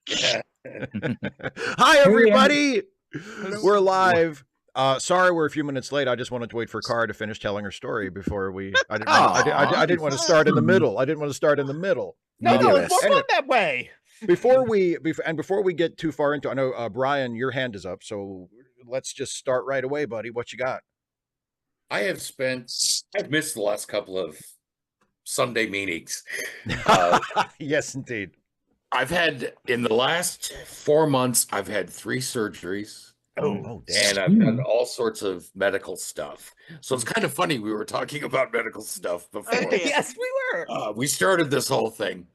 Hi, everybody. Hello. We're live. Sorry, we're a few minutes late. I just wanted to wait for Cara to finish telling her story before we. I didn't want to start in the middle. I didn't want to start in the middle. No, it's more Anyway, fun that way. before we get too far into, I know Brian, your hand is up, so let's just start right away, buddy. What you got? I've missed the last couple of Sunday meetings. Yes, indeed. I've had, in the last 4 months, I've had 3 surgeries. Oh, And damn. I've done all sorts of medical stuff. So it's kind of funny we were talking about medical stuff before. Yes, we were. We started this whole thing.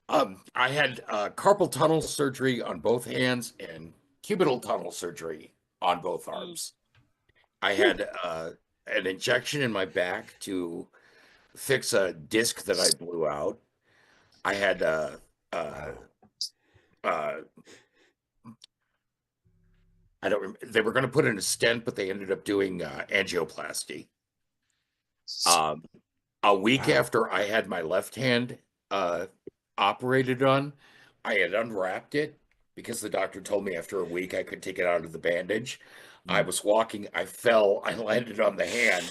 I had carpal tunnel surgery on both hands and cubital tunnel surgery on both arms. I had an injection in my back to fix a disc that I blew out. I had I don't remember. They were going to put in a stent, but they ended up doing angioplasty. A week after I had my left hand operated on, I had unwrapped it because the doctor told me after a week I could take it out of the bandage. I was walking, I fell, I landed on the hand,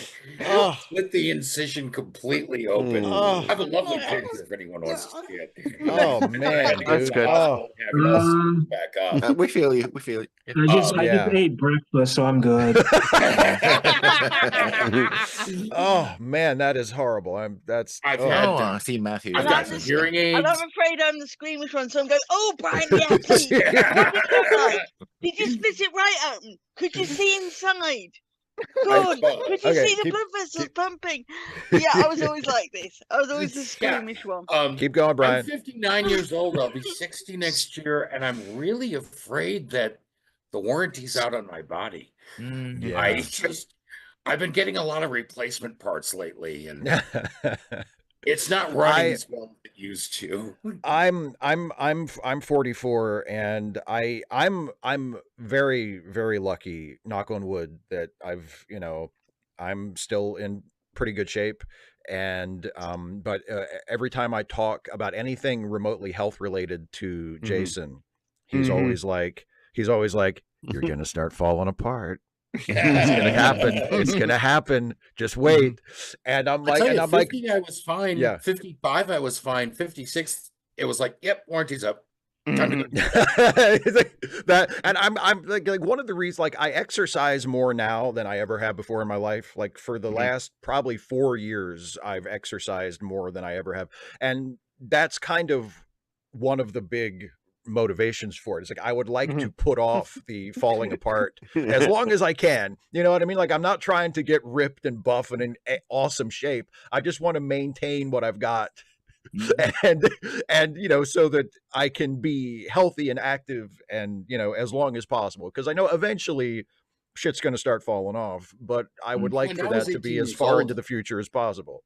split the incision completely open. I have a lovely picture if anyone wants to see it. Oh man, dude. That's good. Back up. We feel you. We feel you. I just ate breakfast, so I'm good. Oh man, that is horrible. I've see Matthew. I've got some hearing aids. And I'm afraid I'm the squeamish one, so I'm going, oh, Brian, yeah, please. What did it look like? Did you split it right open? Could you see inside? Good. Could you see the blood vessels pumping? Yeah, I was always like this. I was always the squeamish one. Keep going, Brian. I'm 59 years old. I'll be 60 next year, and I'm really afraid that the warranty's out on my body. Yeah. I've been getting a lot of replacement parts lately, and it's not running as well as it used to. I'm 44, and I'm very, very lucky, knock on wood, that I'm still in pretty good shape. And but every time I talk about anything remotely health related to Jason, he's always like, you're gonna start falling apart. It's gonna happen. It's gonna happen. Just wait. And I'm like, 50, I was fine. Yeah. 55, I was fine. 56, it was like, yep, warranty's up. Time to go. That, and I'm like one of the reasons, like, I exercise more now than I ever have before in my life. Like for the last probably 4 years, I've exercised more than I ever have, and that's kind of one of the big motivations for it. It's like I would like to put off the falling apart as long as I can. You know what I mean? Like I'm not trying to get ripped and buff and in awesome shape. I just want to maintain what I've got. And so that I can be healthy and active and as long as possible, because I know eventually shit's going to start falling off, but I would like for that to be as far into the future as possible.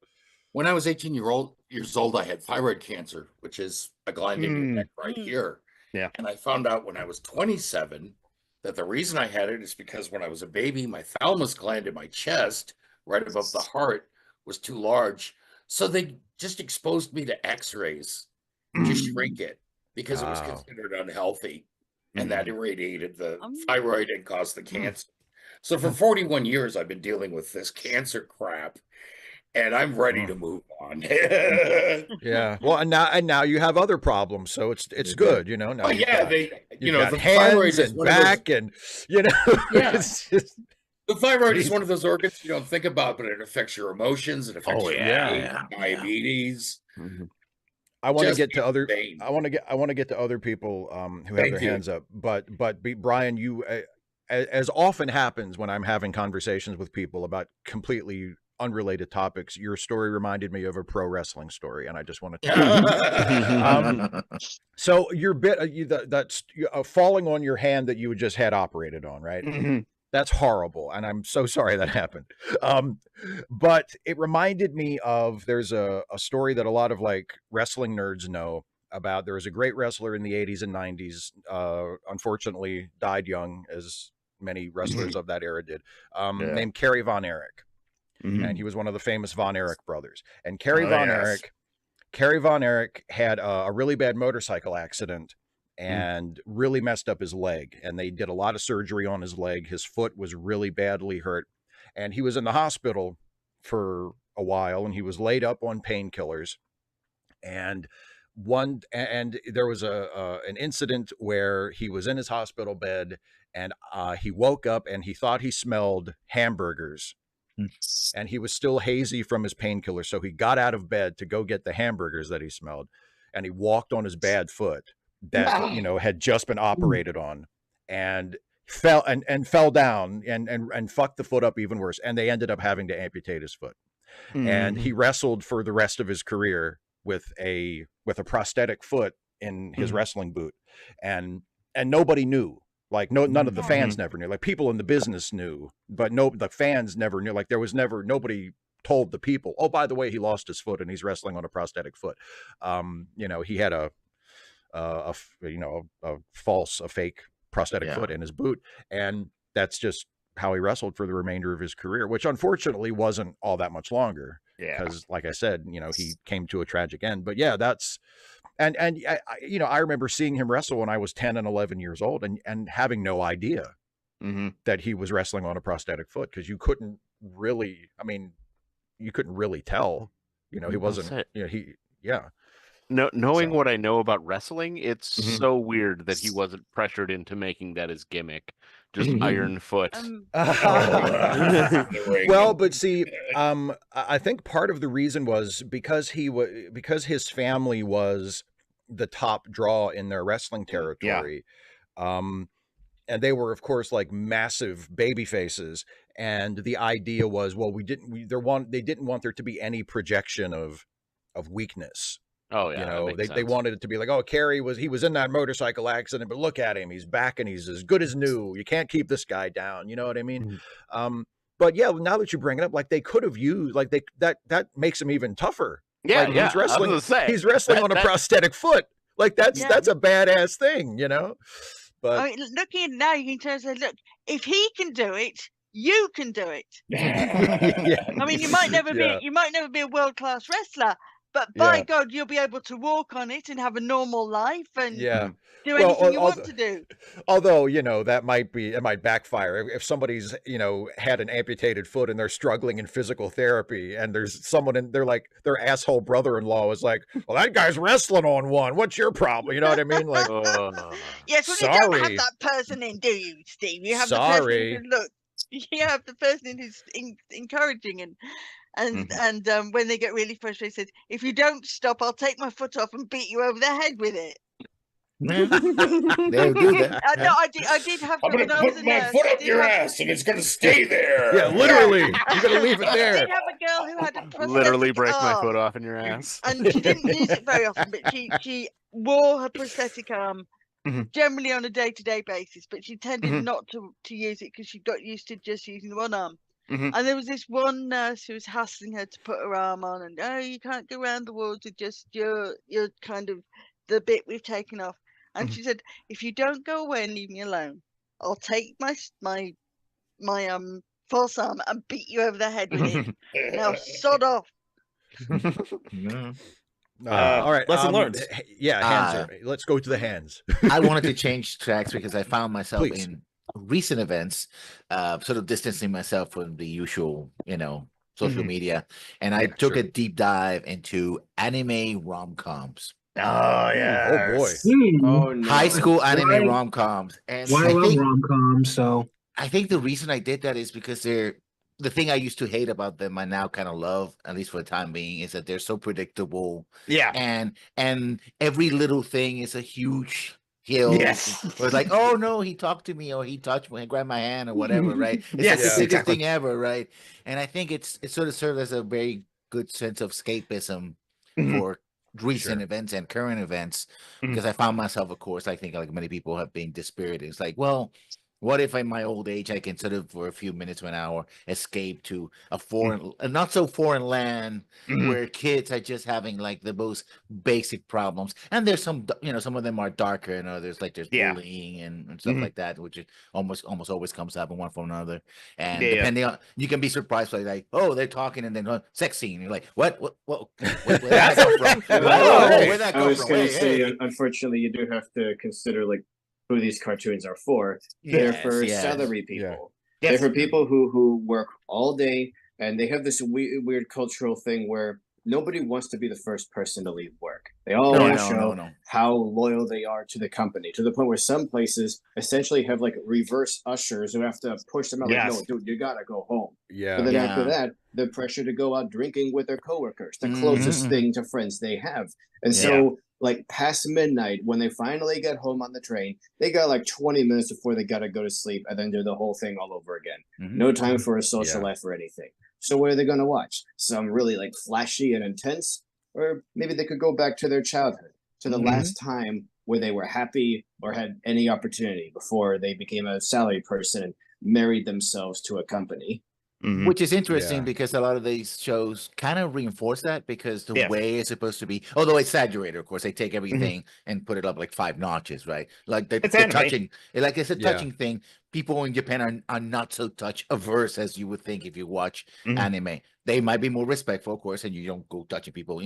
When I was 18 years old, I had thyroid cancer, which is a gland in your neck right here. Yeah. And I found out when I was 27 that the reason I had it is because when I was a baby, my thalamus gland in my chest, right above the heart, was too large. So they just exposed me to x-rays to shrink it because it was considered unhealthy. And that irradiated the thyroid and caused the cancer. So for 41 years, I've been dealing with this cancer crap. And I'm ready to move on. Yeah. Well, and now you have other problems, so it's good, Now the hands thyroid and back, and it's just, the thyroid is one of those organs you don't think about, but it affects your emotions. It affects your diabetes. I want to get to other. I want to get to other people who have their hands up, but Brian, you as often happens when I'm having conversations with people about completely unrelated topics, your story reminded me of a pro wrestling story, and I just want to tell you. So your that's falling on your hand that you just had operated on, right? That's horrible, and I'm so sorry that happened. But it reminded me of, there's a story that a lot of like wrestling nerds know about. There was a great wrestler in the 80s and 90s, unfortunately died young, as many wrestlers of that era did, named Kerry Von Erich. And he was one of the famous Von Erich brothers. And Kerry Von Erich had a really bad motorcycle accident and really messed up his leg. And they did a lot of surgery on his leg. His foot was really badly hurt. And he was in the hospital for a while, and he was laid up on painkillers. And there was an incident where he was in his hospital bed, and he woke up and he thought he smelled hamburgers. And he was still hazy from his painkiller. So he got out of bed to go get the hamburgers that he smelled. And he walked on his bad foot that, had just been operated on, and fell down and fucked the foot up even worse. And they ended up having to amputate his foot. And he wrestled for the rest of his career with a prosthetic foot in his wrestling boot. And nobody knew. Like none of the fans never knew. Like people in the business knew, but the fans never knew. Like there was never nobody told the people, oh, by the way, he lost his foot and he's wrestling on a prosthetic foot. He had a fake prosthetic foot in his boot, and that's just how he wrestled for the remainder of his career, which unfortunately wasn't all that much longer. Because, like I said, he came to a tragic end. But yeah, that's. And I remember seeing him wrestle when I was 10 and 11 years old, and having no idea that he was wrestling on a prosthetic foot, because you couldn't really tell. He wasn't. Knowing what I know about wrestling, it's so weird that he wasn't pressured into making that his gimmick. Just Iron Foot. Well, but see, I think part of the reason was because his family was the top draw in their wrestling territory. And they were, of course, like massive baby faces. And the idea was, well, they didn't want there to be any projection of weakness. Oh yeah, they wanted it to be like, oh, Kerry was in that motorcycle accident, but look at him, he's back and he's as good as new. You can't keep this guy down. You know what I mean? But yeah, now that you bring it up, like they could have used that makes him even tougher. Yeah, like, he's wrestling. He's wrestling on a prosthetic foot. Like that's a badass thing, But I mean, looking at it now, you can turn and say, look, if he can do it, you can do it. I mean, you might never be a world-class wrestler, but by God, you'll be able to walk on it and have a normal life and do anything you want to do. Although, it might backfire. If somebody's, had an amputated foot and they're struggling in physical therapy, and there's someone in, they're like, their asshole brother-in-law is like, well, that guy's wrestling on one. What's your problem? You know what I mean? Like, yes, well, you don't have that person in, do you, Steve? You have the person who, look, you have the person who's encouraging and when they get really frustrated, says, if you don't stop, I'll take my foot off and beat you over the head with it. They'll do that. No, I did have I'm going to put my foot up your ass and it's going to stay there. Yeah, literally. You're going to leave it there. I did have a girl who had a prosthetic literally break arm, my foot off in your ass. and she didn't use it very often, but she wore her prosthetic arm generally on a day-to-day basis, but she tended not to use it because she got used to just using the one arm. And there was this one nurse who was hassling her to put her arm on, and you can't go around the world with just your kind of the bit we've taken off. And she said, if you don't go away and leave me alone, I'll take my false arm and beat you over the head with it. Now sod off. All right, lesson learned. Hands. Let's go to the hands. I wanted to change tracks because I found myself in recent events, sort of distancing myself from the usual, social media, and I took a deep dive into anime rom-coms. Oh yeah! Oh boy! Oh no! High school anime rom-coms, and I love rom-coms. So I think the reason I did that is because they're the thing I used to hate about them. I now kind of love, at least for the time being, is that they're so predictable. Yeah, and every little thing is a huge hill. Yes, where it's like, oh no, he talked to me, or he touched me, grabbed my hand, or whatever. Right? It's the biggest thing ever, right? And I think it sort of served as a very good sense of escapism for recent events and current events, because I found myself, of course, I think like many people have been dispirited. It's like, well, What if in my old age I can sort of for a few minutes to an hour escape to a foreign, not so foreign land where kids are just having like the most basic problems, and there's some, some of them are darker, and others like there's bullying and stuff like that, which almost always comes up in one form or another. And depending on, you can be surprised by like, oh, they're talking and then sex scene. You're like, what where'd that come from? Where'd that come from? I was going to say, unfortunately, you do have to consider like who these cartoons are for. They're for salary people. They're for people who work all day, and they have this weird cultural thing where nobody wants to be the first person to leave work. They all want to show how loyal they are to the company, to the point where some places essentially have like reverse ushers who have to push them out like, no, dude, you gotta go home. But then after that, the pressure to go out drinking with their coworkers, the closest thing to friends they have. And so like past midnight, when they finally get home on the train, they got like 20 minutes before they got to go to sleep and then do the whole thing all over again. No time for a social life or anything. So what are they going to watch? Some really like flashy and intense, or maybe they could go back to their childhood, to the last time where they were happy or had any opportunity before they became a salary person and married themselves to a company. Which is interesting because a lot of these shows kind of reinforce that, because the way it's supposed to be, although it's exaggerated, of course, they take everything and put it up like 5 notches, right? Like the touching, like it's a touching thing. People in Japan are not so touch averse as you would think if you watch anime. They might be more respectful, of course, and you don't go touching people,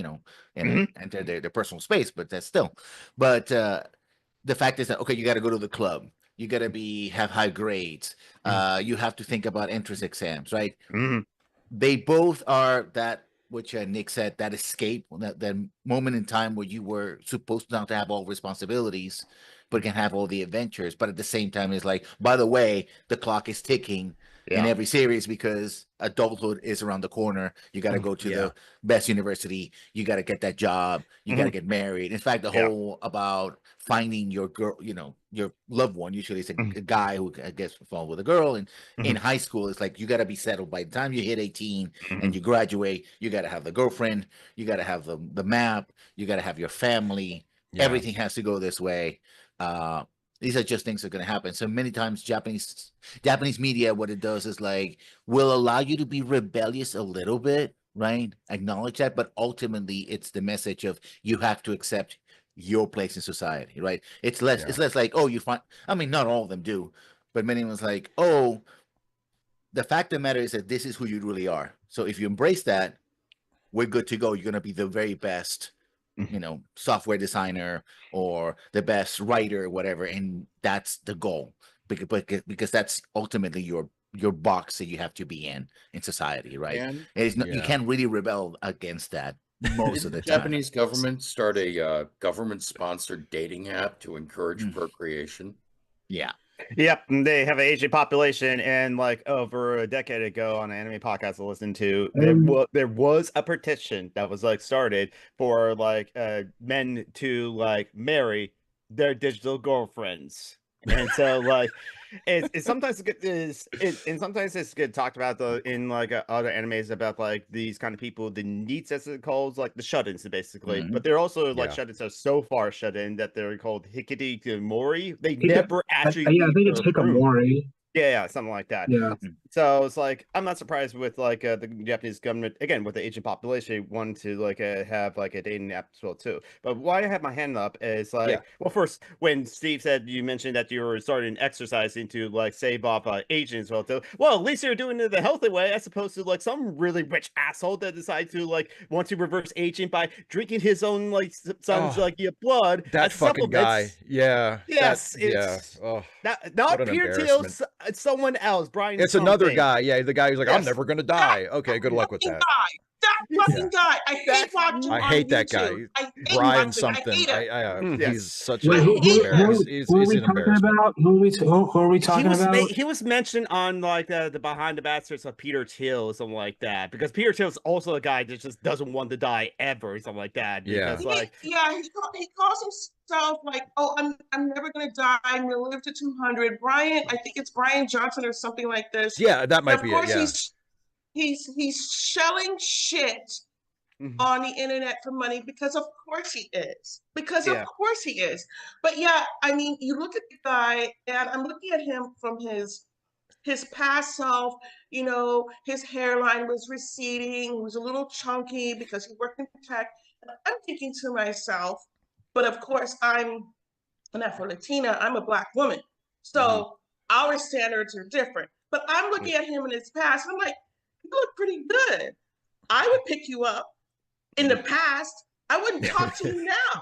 and enter their personal space, but that's still. But the fact is that, okay, you got to go to the club. You got to have high grades. You have to think about entrance exams, right? They both are that, which Nick said, that escape, that moment in time where you were supposed not to have all responsibilities, but can have all the adventures. But at the same time, it's like, by the way, the clock is ticking in every series because adulthood is around the corner. You got to go to the best university. You got to get that job. You got to get married. In fact, the whole about finding your girl, your loved one, usually it's a guy who gets fall with a girl. And in high school, it's like, you got to be settled by the time you hit 18 and you graduate. You got to have the girlfriend. You got to have the map. You got to have your family. Everything has to go this way. These are just things that are going to happen. So many times Japanese media, what it does is like, will allow you to be rebellious a little bit, right? Acknowledge that, but ultimately it's the message of, you have to accept your place in society, right? It's less like, oh, you find, I mean, not all of them do, but many of them is like, oh, the fact of the matter is that this is who you really are. So if you embrace that, we're good to go. You're going to be the very best, software designer or the best writer, whatever. And that's the goal, because that's ultimately your box that you have to be in society, right? And you can't really rebel against that most of the time. Japanese government start a government-sponsored dating app to encourage procreation. Yep, they have an aging population, and like over a decade ago on an anime podcast I listened to, there was a petition that was like started for like men to like marry their digital girlfriends. And so like it's sometimes sometimes it's good talked about in like other animes about like these kind of people, the neets as it calls, like the shut-ins basically. But they're also like shut-ins are so far shut in that they're called hikikomori. They never actually I think it's hikikomori. Yeah, something like that. Yeah. So it's like, I'm not surprised with like the Japanese government, again, with the aging population, wanting to like have like a dating app as well too. But why I have my hand up is like, well, first, when Steve said, you mentioned that you were starting exercising to like save off aging as well too. Well, at least you're doing it the healthy way, as opposed to like some really rich asshole that decided to like want to reverse aging by drinking his own like son's like blood. That fucking guy. Yes. Not Peter Thiel's. It's someone else, Brian. It's another guy. Yeah, the guy who's like, I'm never gonna die. Okay, good luck with that. That fucking guy. I hate watching. I hate that guy. Brian something. He's such a who are we talking about? Who are we talking about? He was mentioned on like the Behind the Bastards of Peter Thiel or something like that, because Peter Thiel is also a guy that just doesn't want to die ever, something like that. Because, he calls himself like, oh, I'm never gonna die. I'm gonna live to 200. Brian, I think it's Brian Johnson or something like this. Yeah, that might be it. Yeah. He's shelling shit on the internet for money, because of course he is. Because of course he is. But yeah, I mean, you look at the guy, and I'm looking at him from his past self. You know, his hairline was receding. He was a little chunky because he worked in tech. And I'm thinking to myself, but of course, I'm an Afro-Latina. I'm a Black woman. So our standards are different. But I'm looking at him in his past, and I'm like, you look pretty good. I would pick you up. In the past, I wouldn't talk to you now.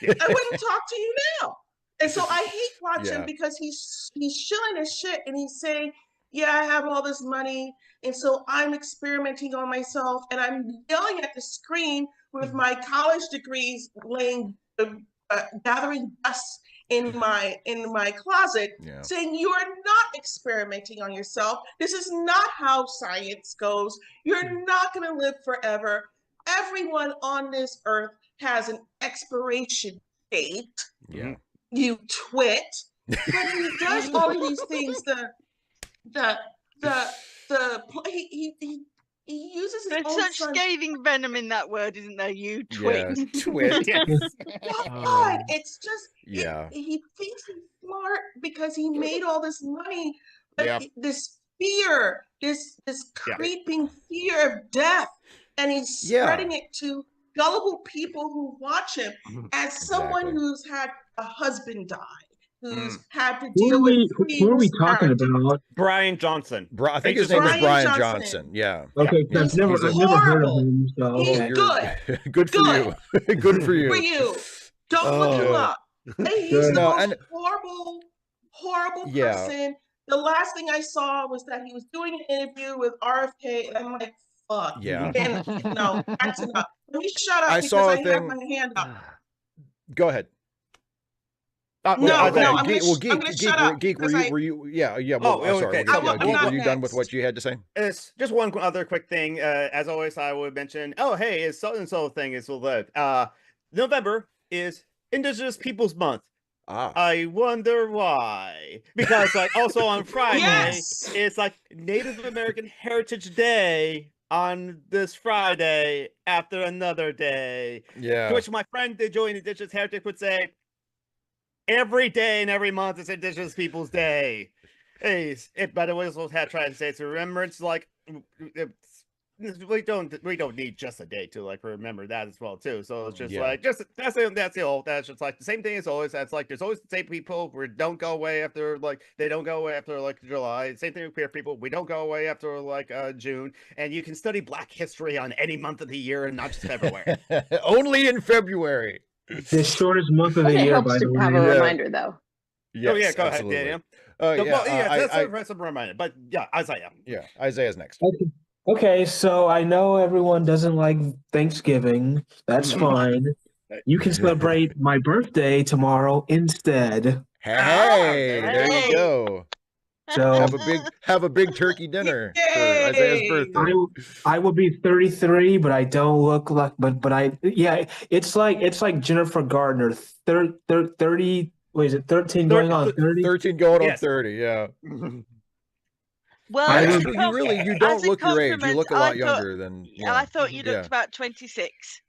I wouldn't talk to you now. And so I hate watching because he's shilling his shit, and he's saying, yeah, I have all this money, and so I'm experimenting on myself, and I'm yelling at the screen with my college degrees laying, gathering dust in my closet, saying, you are not experimenting on yourself. This is not how science goes. You're not going to live forever. Everyone on this earth has an expiration date. Yeah. You twit. But he does all of these things. He uses his own such son. scathing venom in that word, isn't there? You twit. Yeah, twit. God, it's just yeah. He thinks he's smart because he made all this money, but this fear, this creeping fear of death, and he's spreading it to gullible people who watch him. As someone who's had a husband die, who's had to deal with who are we talking about? Brian Johnson. I think his name is Brian Johnson. Yeah. Okay, I've never heard of him. So he's good. Good for you. Good for you. For you. Don't look him up. He's the most horrible person. The last thing I saw was that he was doing an interview with RFK, and I'm like, fuck. Yeah. And, no, that's enough. Let me shut up because I have my hand up. Go ahead. No, Geek, were you? Yeah. Well, sorry. Were you done with what you had to say? It's just one other quick thing. As always, I would mention, hey, it's so and so thing is November is Indigenous Peoples Month. I wonder why. Because also on Friday, it's Native American Heritage Day on this Friday after another day. Yeah. To which my friend enjoying Indigenous Heritage would say, every day and every month is Indigenous Peoples Day. By the way, also trying to say it's a remembrance. We don't need just a day to remember that as well too. So it's just that's just the same thing as always. That's there's always the same people who don't go away after they don't go away after July. Same thing with queer people. We don't go away after June. And you can study Black history on any month of the year and not just February. Only in February. The shortest month of the year, by the way. Have a reminder though. Yes, go absolutely. ahead, Daniel. That's a reminder. But Isaiah. Yeah, Isaiah's next. Okay, so I know everyone doesn't like Thanksgiving. That's fine. You can celebrate my birthday tomorrow instead. Hey, there you go. So have a big turkey dinner for Isaiah's birthday. I will be 33, but I don't look like. But it's like Jennifer Gardner, 30. What is it? 13 going on 30. 13 going on 30. Yeah. Well, you don't look your age. You look a lot younger than. Yeah, I thought you looked about 26.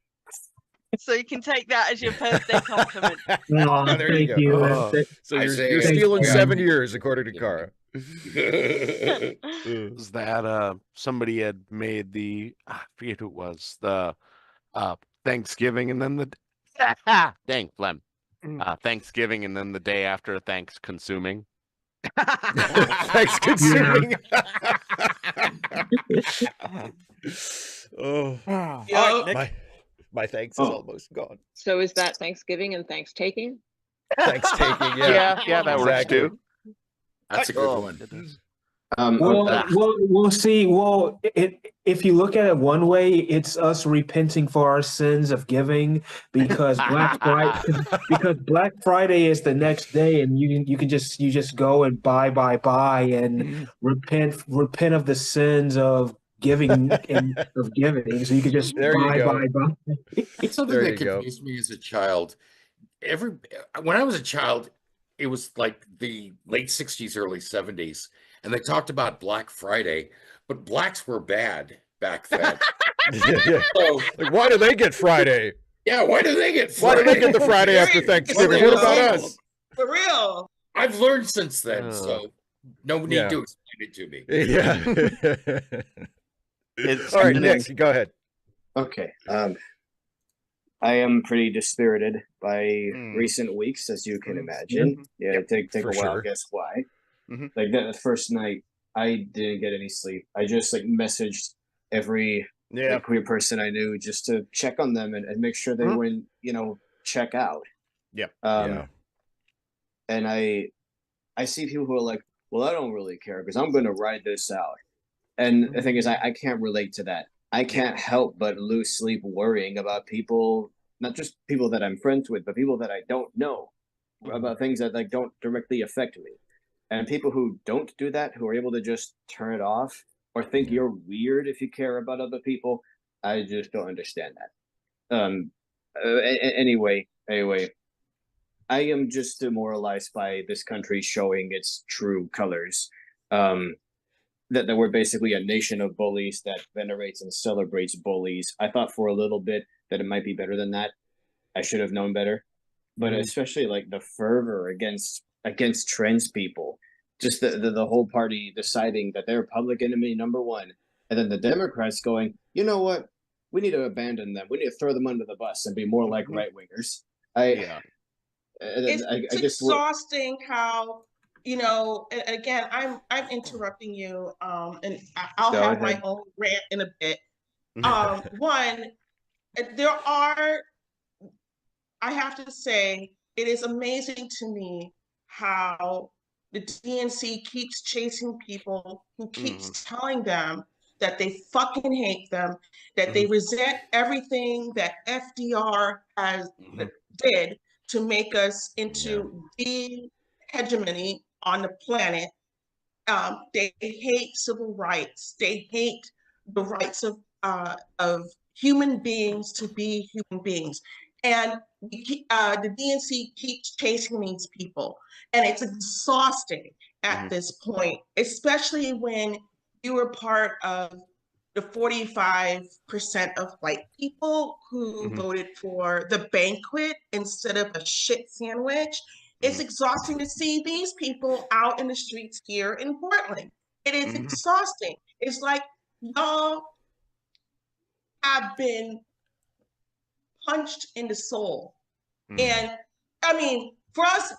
So you can take that as your birthday compliment. There you go. So you're stealing 7 years, according to Kara. Was that somebody had made I forget who it was, the Thanksgiving and then the dang phlegm. Thanksgiving and then the day after thanks consuming. Thanks consuming. My thanks is almost gone. So is that Thanksgiving and thanks taking? Thanks taking, yeah. That works too. That's a good one. We'll see. Well, if you look at it one way, it's us repenting for our sins of giving because Black Friday is the next day, and you just go and buy and repent of the sins of giving of giving. So you can just buy. It's something that confused me as a child. When I was a child, it was like the late 60s, early 70s. And they talked about Black Friday, but blacks were bad back then. So, like, why do they get Friday? Yeah, why do they get Friday? Why do they get the Friday after Thanksgiving? What about us? For real. I've learned since then, so no need to explain it to me. Yeah. All right, Nick, go ahead. Okay. I am pretty dispirited by recent weeks, as you can imagine. Yeah, take a while. Guess why? Like that first night, I didn't get any sleep. I just like messaged every queer person I knew just to check on them and make sure they wouldn't, check out. And I see people who are like, well, I don't really care because I'm going to ride this out. And the thing is, I can't relate to that. I can't help but lose sleep worrying about people, not just people that I'm friends with, but people that I don't know, about things that like don't directly affect me. And people who don't do that, who are able to just turn it off or think you're weird if you care about other people, I just don't understand that. Anyway, I am just demoralized by this country showing its true colors. That we're basically a nation of bullies that venerates and celebrates bullies. I thought for a little bit that it might be better than that. I should have known better. But especially like the fervor against trans people, just the whole party deciding that they're public enemy number one, and then the Democrats going, you know what, we need to abandon them, we need to throw them under the bus and be more like right wingers. It's exhausting how, and again, I'm interrupting you, and I'll have my own rant in a bit. One, I have to say, it is amazing to me how the DNC keeps chasing people who keeps telling them that they fucking hate them, that they resent everything that FDR did to make us into the hegemony on the planet. They hate civil rights. They hate the rights of human beings to be human beings. And the DNC keeps chasing these people. And it's exhausting at this point, especially when you were part of the 45% of white people who voted for the banquet instead of a shit sandwich. It's exhausting to see these people out in the streets here in Portland. It is exhausting. It's like y'all have been punched in the soul. And I mean, for us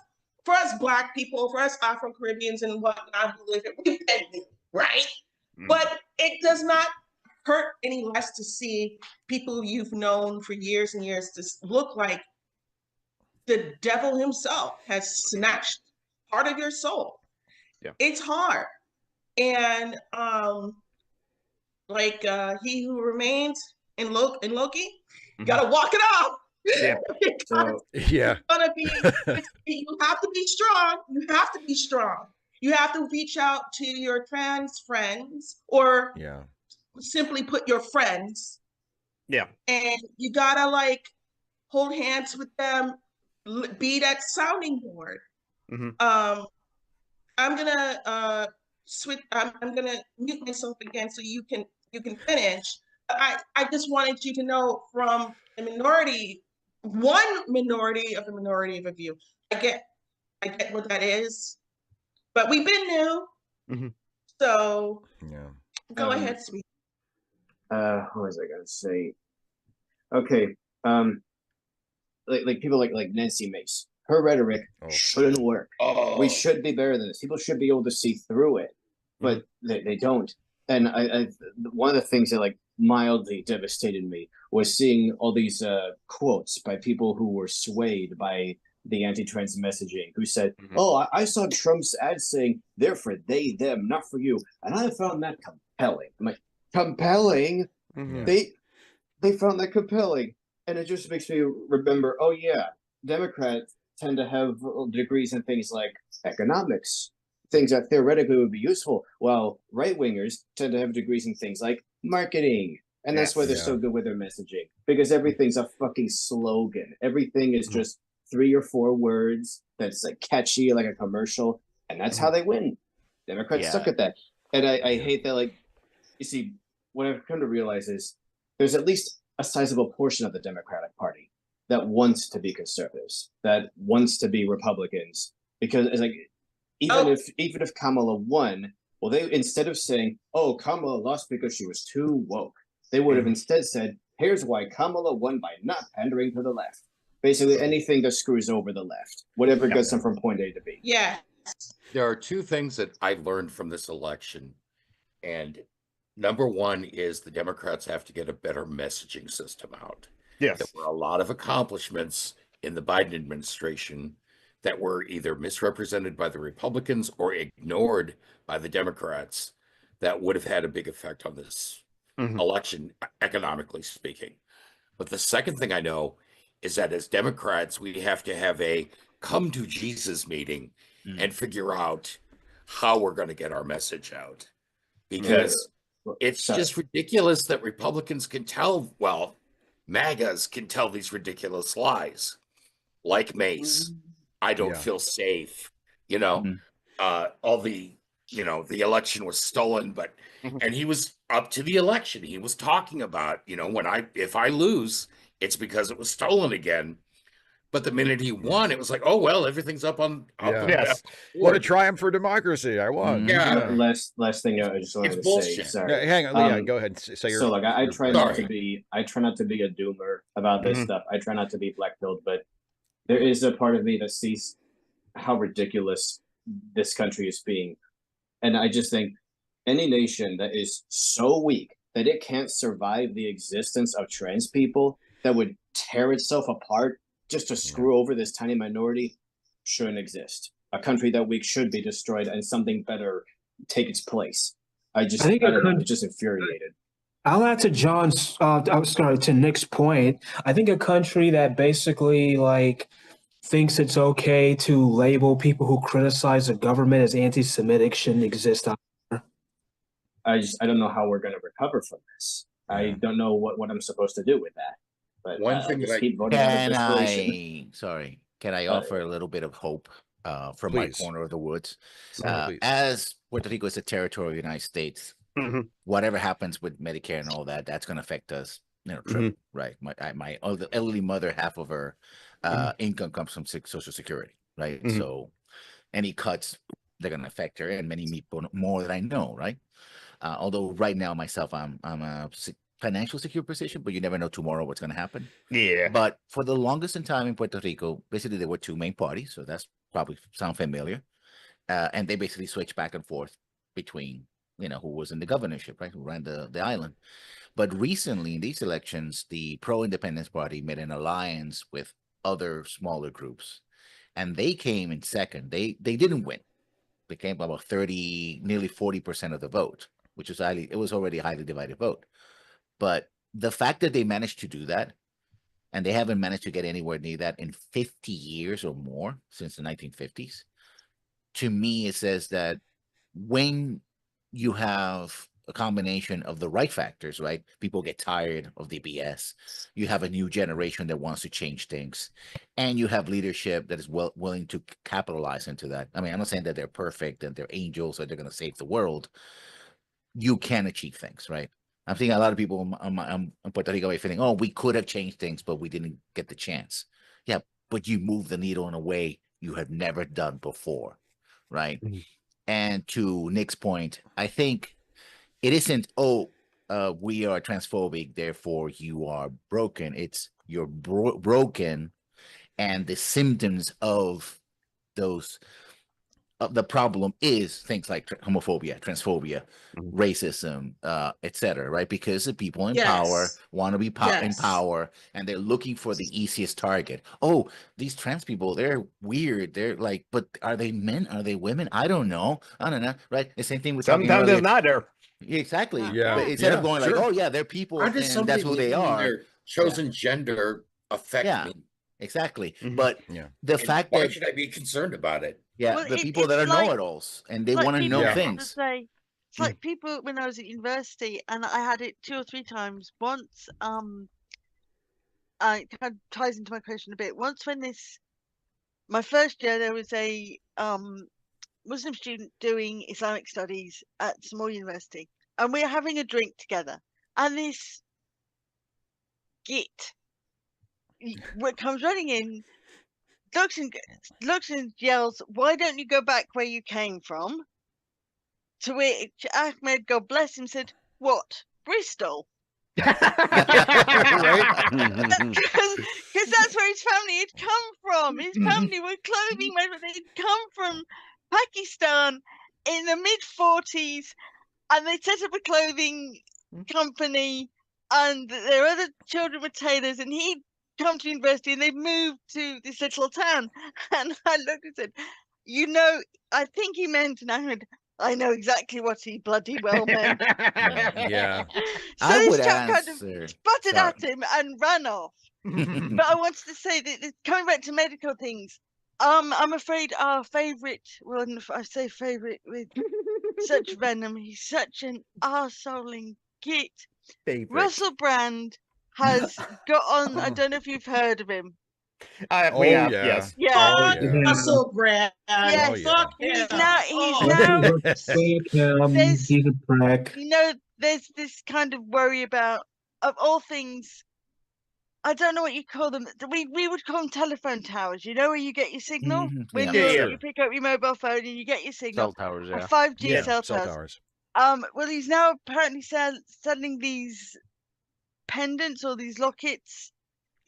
Black people, for us Afro-Caribbeans and whatnot, we've been there, right? But it does not hurt any less to see people you've known for years and years to look like the devil himself has snatched part of your soul. It's hard. And he who remains in Loki, gotta walk it off. It's gonna be, you have to be strong. You have to be strong. You have to reach out to your trans friends or simply put your friends. And you gotta like hold hands with them, be that sounding board. I'm gonna switch. I'm gonna mute myself again so you can finish. I just wanted you to know from a minority, one minority of a view. I get what that is, but we've been new. So go ahead, sweet. What was I gonna say? Okay, like people like Nancy Mace, her rhetoric shouldn't work. We should be better than this. People should be able to see through it, but they don't. And I one of the things that like mildly devastated me was seeing all these quotes by people who were swayed by the anti-trans messaging, who said, oh, I saw Trump's ad saying they're for they, them, not for you. And I found that compelling. I'm like, compelling? They found that compelling. And it just makes me remember, oh yeah, Democrats tend to have degrees in things like economics, things that theoretically would be useful, while right-wingers tend to have degrees in things like marketing. And that's why they're so good with their messaging, because everything's a fucking slogan. Everything is just 3 or 4 words that's like catchy, like a commercial, and that's how they win. Democrats suck at that. And I hate that. Like, you see, what I've come to realize is there's at least a sizable portion of the Democratic Party that wants to be conservatives, that wants to be Republicans, because it's like even if Kamala won, well, they instead of saying, "Oh, Kamala lost because she was too woke," they would have instead said, "Here's why Kamala won by not pandering to the left." Basically, anything that screws over the left, whatever gets them from point A to B. Yeah. There are two things that I learned from this election, and number one is the Democrats have to get a better messaging system out. Yes. There were a lot of accomplishments in the Biden administration that were either misrepresented by the Republicans or ignored by the Democrats that would have had a big effect on this election, economically speaking. But the second thing I know is that as Democrats, we have to have a come to Jesus meeting and figure out how we're going to get our message out. Because it's just ridiculous that Republicans can tell, well, MAGAs can tell these ridiculous lies, like Mace. I don't feel safe. You know, all the, you know, the election was stolen, but, and he was up to the election. He was talking about, you know, if I lose, it's because it was stolen again. But the minute he won, it was like, oh, well, everything's up on. Yes. What a triumph for democracy. I won. Yeah. Last thing I just wanted to say. Sorry. Yeah, hang on. Go ahead. Say your. So like I try not to be a doomer about this stuff. I try not to be black-pilled, but there is a part of me that sees how ridiculous this country is being. And I just think any nation that is so weak that it can't survive the existence of trans people, that would tear itself apart just to screw over this tiny minority, shouldn't exist. A country that weak should be destroyed and something better take its place. I don't know, I'm just infuriated. I'll add to to Nick's point. I think a country that basically like thinks it's okay to label people who criticize the government as anti-Semitic shouldn't exist out there. I don't know how we're going to recover from this. I don't know what I'm supposed to do with that. But one thing that can I offer a little bit of hope from my corner of the woods? As Puerto Rico is a territory of the United States, whatever happens with Medicare and all that, that's going to affect us, you know, triple, right? My elderly mother, half of her income comes from Social Security, right? So any cuts, they're going to affect her and many people more than I know, right? Although right now myself, I'm a financial secure position, but you never know tomorrow what's going to happen. Yeah. But for the longest in time in Puerto Rico, basically there were two main parties, so that's probably sound familiar. And they basically switched back and forth between, you know, who was in the governorship, right, who ran the island. But recently in these elections, the pro-independence party made an alliance with other smaller groups, and they came in second. They didn't win. They came about 30, nearly 40% of the vote, which was it was already a highly divided vote. But the fact that they managed to do that, and they haven't managed to get anywhere near that in 50 years or more since the 1950s, to me, it says that when you have a combination of the right factors, right? People get tired of the BS. You have a new generation that wants to change things, and you have leadership that is willing to capitalize into that. I mean, I'm not saying that they're perfect and they're angels or they're going to save the world. You can achieve things, right? I'm seeing a lot of people in Puerto Rico feeling, oh, we could have changed things, but we didn't get the chance. Yeah, but you moved the needle in a way you had never done before, right? And to Nick's point, I think it isn't, we are transphobic, therefore you are broken. It's you're broken, and the symptoms of those the problem is things like homophobia, transphobia, racism, etc., right? Because the people in power want to be in power, and they're looking for the easiest target. Oh, these trans people, they're weird. They're like, but are they men? Are they women? I don't know, right? The same thing with sometimes they're neither. Exactly. Yeah. But instead of going like, oh yeah, they're people, and that's who they are. Their chosen gender affect me. Exactly. But the fact why should I be concerned about it? Yeah, well, the people that are know-it-alls, and they want to know things. It's like people when I was at university, and I had it 2 or 3 times. Once, it kind of ties into my question a bit. Once when my first year, there was a Muslim student doing Islamic studies at small university, and we were having a drink together, and this git what comes running in, looks and yells, "Why don't you go back where you came from?" To which Ahmed, God bless him, said, "What? Bristol?" Right? Because that's where his family had come from. His family were clothing men, but they'd come from Pakistan in the mid-40s, and they set up a clothing company, and their other children were tailors, and he'd come to university, and they'd moved to this little town. And I looked and said, "You know, I think he meant," and Ahmed, "I know exactly what he bloody well meant." Yeah. So this chap kind of sputtered at him and ran off. But I wanted to say that coming back to medical things, I'm afraid our favourite, well, I say favourite with such venom, he's such an arseholing git. Russell Brand has got on, I don't know if you've heard of him. Yes. Yeah. Russell Brand. Yes. Fuck him. He's now he's a prick. You know, there's this kind of worry about, of all things, I don't know what you call them. We would call them telephone towers. You know, where you get your signal when you pick up your mobile phone and you get your signal. Cell towers, yeah. 5G cell towers. Well, he's now apparently selling these pendants or these lockets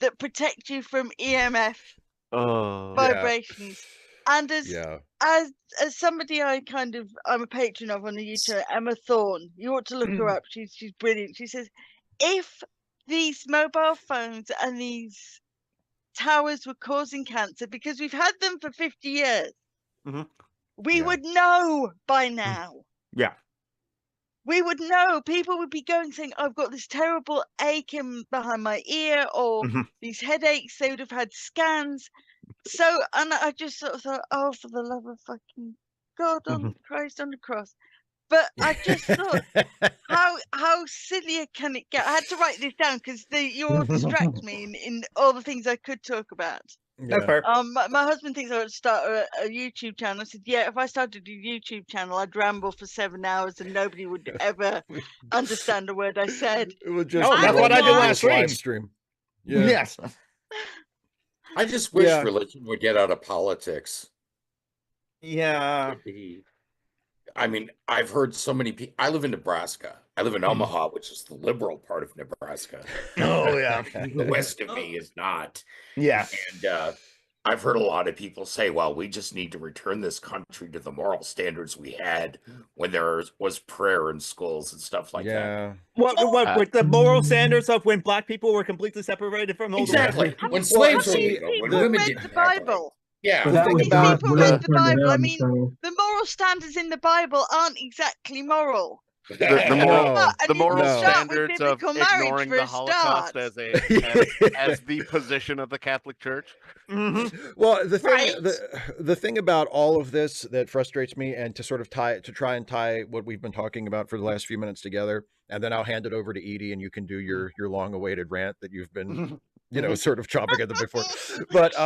that protect you from EMF vibrations. And as somebody I'm a patron of on the YouTube, Emma Thorne. You ought to look her up. She's brilliant. She says, if these mobile phones and these towers were causing cancer, because we've had them for 50 years, we would know by now. Yeah. We would know. People would be going saying, "I've got this terrible ache behind my ear," or these headaches. They would have had scans. So, and I just sort of thought, oh, for the love of fucking God on Christ on the cross. But I just thought, how silly can it get? I had to write this down because you all distract me in all the things I could talk about. Yeah. My husband thinks I would start a YouTube channel. I said, yeah, if I started a YouTube channel, I'd ramble for 7 hours and nobody would ever understand a word I said. It would just that's what I did last live stream. Yeah. Yes. I just wish religion would get out of politics. Yeah. I mean, I've heard so many people. I live in Nebraska. I live in Omaha, which is the liberal part of Nebraska. Oh, yeah. The west of me is not. Yeah. And I've heard a lot of people say, well, we just need to return this country to the moral standards we had when there was prayer in schools and stuff like that. What with the moral standards of when black people were completely separated from all exactly. When slaves were legal, when women didn't the Bible. Yeah, the thing about people read the Bible. I mean, the moral standards in the Bible aren't exactly moral. The moral standards of ignoring the Holocaust as the position of the Catholic Church. Well, the thing about all of this that frustrates me, and to sort of try and tie what we've been talking about for the last few minutes together, and then I'll hand it over to Edie, and you can do your long-awaited rant that you've been, sort of chopping at them before. But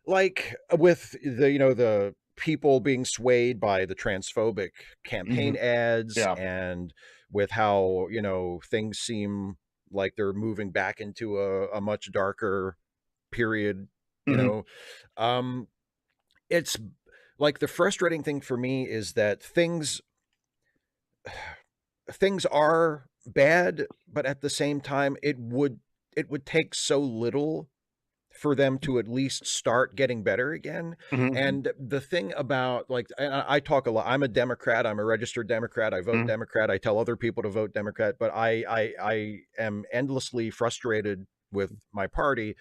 like with the people being swayed by the transphobic campaign ads, and with how things seem like they're moving back into a much darker period, it's like the frustrating thing for me is that things are bad, but at the same time it would take so little for them to at least start getting better again. And the thing about, like, and I talk a lot, I'm a Democrat, I'm a registered Democrat, I vote Democrat, I tell other people to vote Democrat, but I am endlessly frustrated with my party,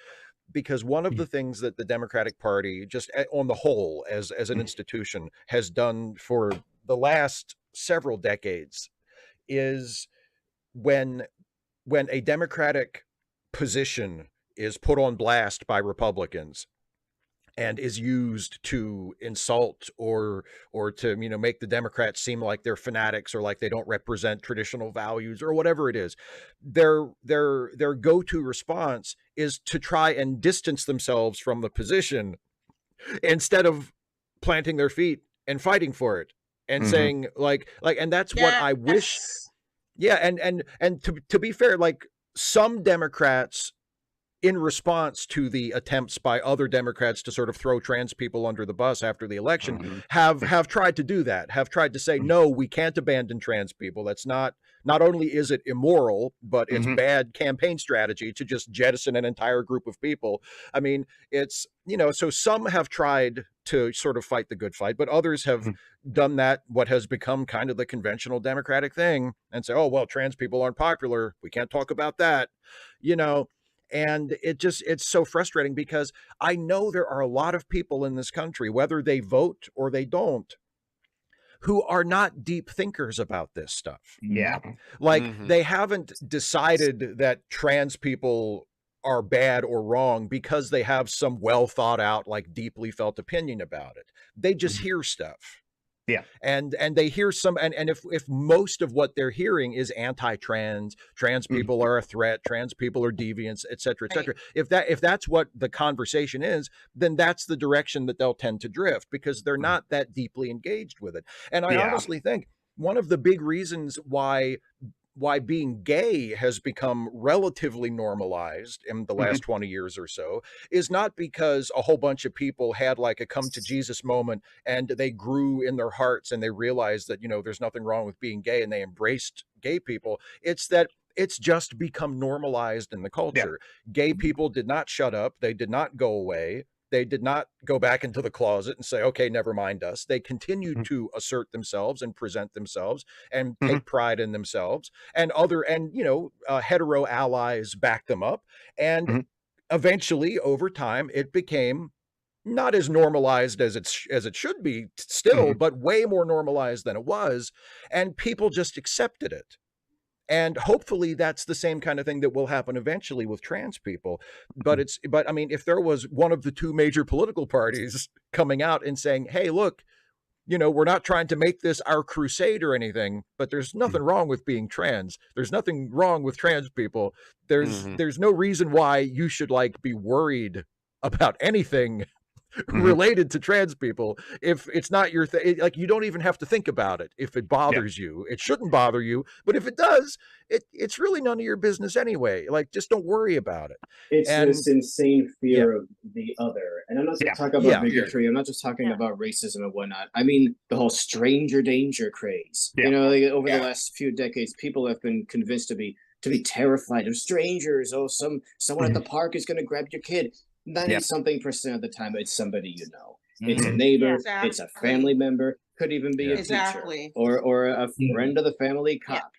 because one of the things that the Democratic Party, just on the whole, as an institution, has done for the last several decades is when a Democratic position is put on blast by Republicans and is used to insult or to make the Democrats seem like they're fanatics or like they don't represent traditional values or whatever it is, their go-to response is to try and distance themselves from the position instead of planting their feet and fighting for it and saying like and that's what I wish. Yeah, and to be fair, like some Democrats, in response to the attempts by other Democrats to sort of throw trans people under the bus after the election, have tried to do that, have tried to say, no, we can't abandon trans people. That's not only is it immoral, but it's bad campaign strategy to just jettison an entire group of people. I mean, it's, you know, so some have tried to sort of fight the good fight, but others have done that, what has become kind of the conventional Democratic thing, and say, oh, well, trans people aren't popular, we can't talk about that, you know. And it's so frustrating, because I know there are a lot of people in this country, whether they vote or they don't, who are not deep thinkers about this stuff. Yeah. Like they haven't decided that trans people are bad or wrong because they have some well thought out, like deeply felt opinion about it. They just hear stuff. Yeah. And they hear some, and if most of what they're hearing is anti-trans, trans people are a threat, trans people are deviants, et cetera, et cetera. Right. If that's what the conversation is, then that's the direction that they'll tend to drift, because they're not that deeply engaged with it. And I honestly think one of the big reasons why being gay has become relatively normalized in the last 20 years or so is not because a whole bunch of people had like a come to Jesus moment and they grew in their hearts and they realized that, you know, there's nothing wrong with being gay and they embraced gay people. It's that it's just become normalized in the culture. Gay people did not shut up. They did not go away. They did not go back into the closet and say, okay, never mind us. They continued to assert themselves and present themselves and take pride in themselves, and you know, hetero allies back them up. And eventually, over time, it became not as normalized as it should be still, but way more normalized than it was. And people just accepted it. And hopefully that's the same kind of thing that will happen eventually with trans people. But I mean, if there was one of the two major political parties coming out and saying, hey, look, you know, we're not trying to make this our crusade or anything, but there's nothing wrong with being trans. There's nothing wrong with trans people. There's no reason why you should like be worried about anything related to trans people. If it's not your thing, like, you don't even have to think about it. If it bothers you, it shouldn't bother you. But if it does, it's really none of your business anyway. Like, just don't worry about it. It's this insane fear of the other. And I'm not just talking about bigotry. I'm not just talking about racism and whatnot. I mean, the whole stranger danger craze. You know, like, over the last few decades, people have been convinced to be terrified of strangers. Oh, someone at the park is going to grab your kid. 90-something% of the time, it's somebody you know. It's a neighbor, it's a family member, could even be a teacher, or a friend of the family cop.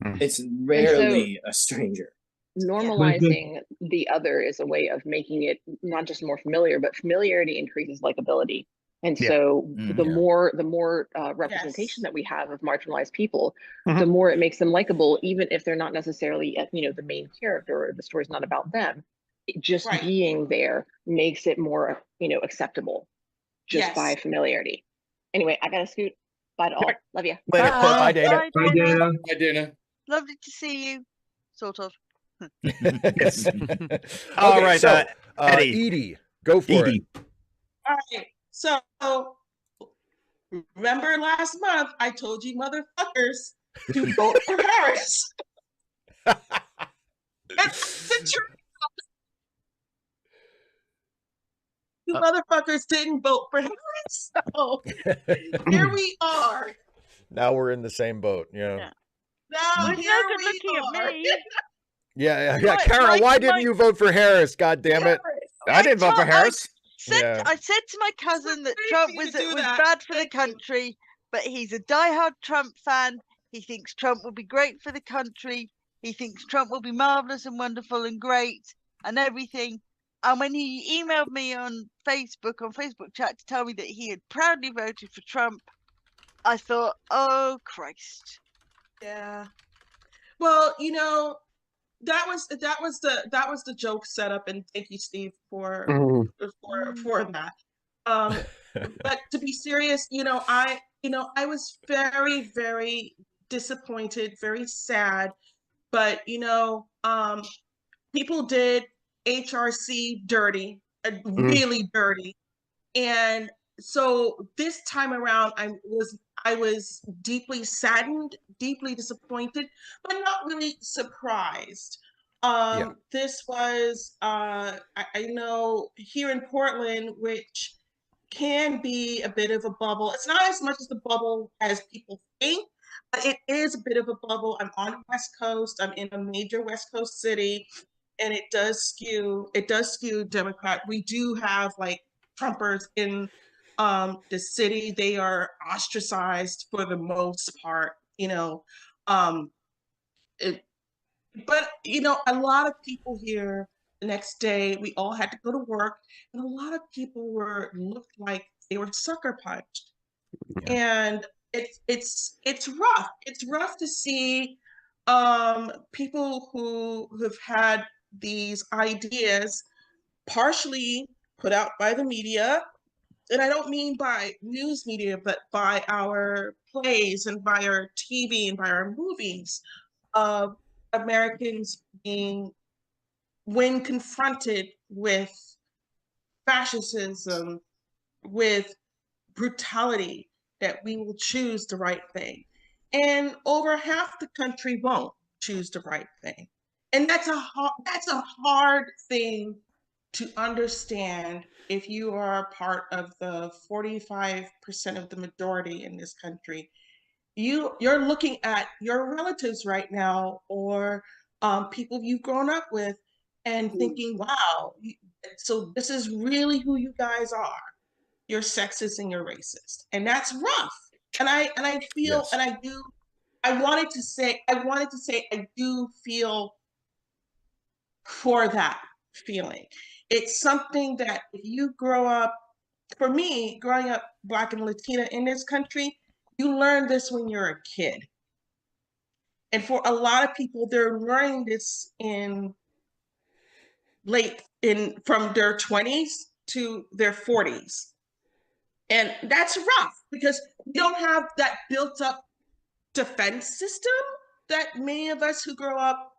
It's rarely a stranger. Normalizing the other is a way of making it not just more familiar, but familiarity increases likability. And so the more representation that we have of marginalized people, the more it makes them likable, even if they're not necessarily, you know, the main character, or the story's not about them. Just being there makes it more, you know, acceptable, just by familiarity. Anyway, I gotta scoot. Bye to all. Love you. Bye, Dana. Bye, Dana. Bye, Dana. Lovely to see you. Sort of. All right, so, Eddie. Edie, go for it. All right. So remember last month I told you motherfuckers to vote for Harris. It's the truth. You motherfuckers didn't vote for Harris. So here we are. Now we're in the same boat. Yeah. Now here we are. Yeah. Kara, why didn't you vote for Harris? God damn it. I didn't vote for Harris. I said to my cousin that Trump was bad for the country, but he's a diehard Trump fan. He thinks Trump will be great for the country. He thinks Trump will be marvelous and wonderful and great and everything. And when he emailed me on Facebook chat to tell me that he had proudly voted for Trump, I thought, oh Christ. Yeah. Well, you know, that was the joke setup, and thank you, Steve, for that. But to be serious, you know, I was very, very disappointed, very sad. But you know, people did HRC dirty, really dirty, and so this time around, I was deeply saddened, deeply disappointed, but not really surprised. This was, I know here in Portland, which can be a bit of a bubble. It's not as much as the bubble as people think, but it is a bit of a bubble. I'm on the West Coast. I'm in a major West Coast city, and it does skew Democrat. We do have like Trumpers in the city. They are ostracized for the most part, you know. But you know, a lot of people here the next day, we all had to go to work, and a lot of people looked like they were sucker punched. And it's rough. It's rough to see people who have had these ideas partially put out by the media, and I don't mean by news media, but by our plays and by our TV and by our movies, of Americans being, when confronted with fascism, with brutality, that we will choose the right thing. And over half the country won't choose the right thing. And that's a hard thing to understand if you are a part of the 45% of the majority in this country. You're looking at your relatives right now, or people you've grown up with, and thinking, wow, so this is really who you guys are. You're sexist and you're racist. And that's rough. And I feel, and I wanted to say I do feel for that feeling. It's something that if you grow up, for me, growing up Black and Latina in this country, you learn this when you're a kid. And for a lot of people, they're learning this from their 20s to their 40s. And that's rough because we don't have that built up defense system that many of us who grow up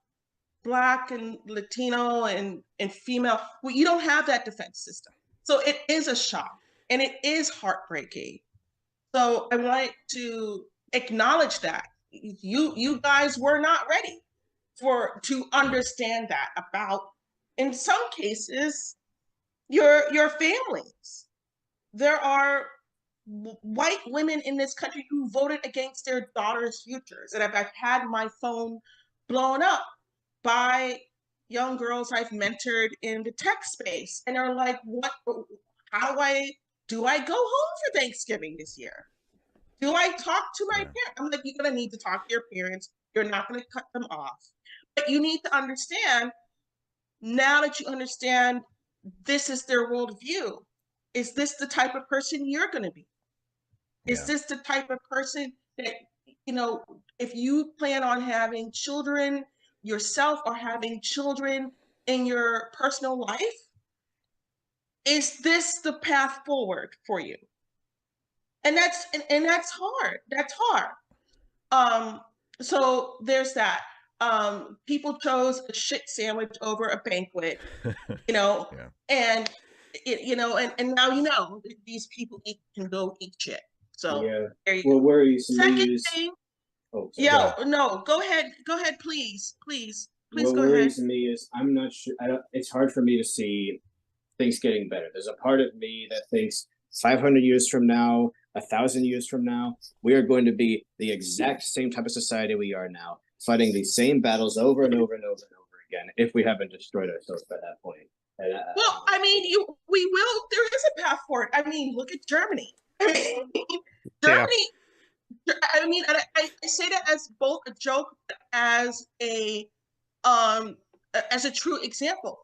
Black and Latino and female, you don't have that defense system. So it is a shock and it is heartbreaking. So I wanted to acknowledge that you guys were not ready to understand that about, in some cases, your families. There are white women in this country who voted against their daughters' futures, and I've had my phone blown up by young girls I've mentored in the tech space, and they're like, "What? Do I go home for Thanksgiving this year? Do I talk to my parents?" I'm like, "You're gonna need to talk to your parents. You're not gonna cut them off, but you need to understand. Now that you understand, this is their worldview. Is this the type of person you're going to be? Is this the type of person that, you know, if you plan on having children yourself or having children in your personal life, is this the path forward for you?" And that's hard. That's hard. So there's that. People chose a shit sandwich over a banquet, you know, and and now you know these people can go eat shit. So what worries me is thing, go ahead, please what go worries ahead. me is I'm not sure. It's hard for me to see things getting better. There's a part of me that thinks 500 years from now, 1,000 years from now, we are going to be the exact same type of society we are now, fighting these same battles over and over and over and over again, if we haven't destroyed ourselves by that point. And, well, I mean, we will. There is a path forward. I mean, look at Germany. Germany. I mean, I say that as both a joke as a true example.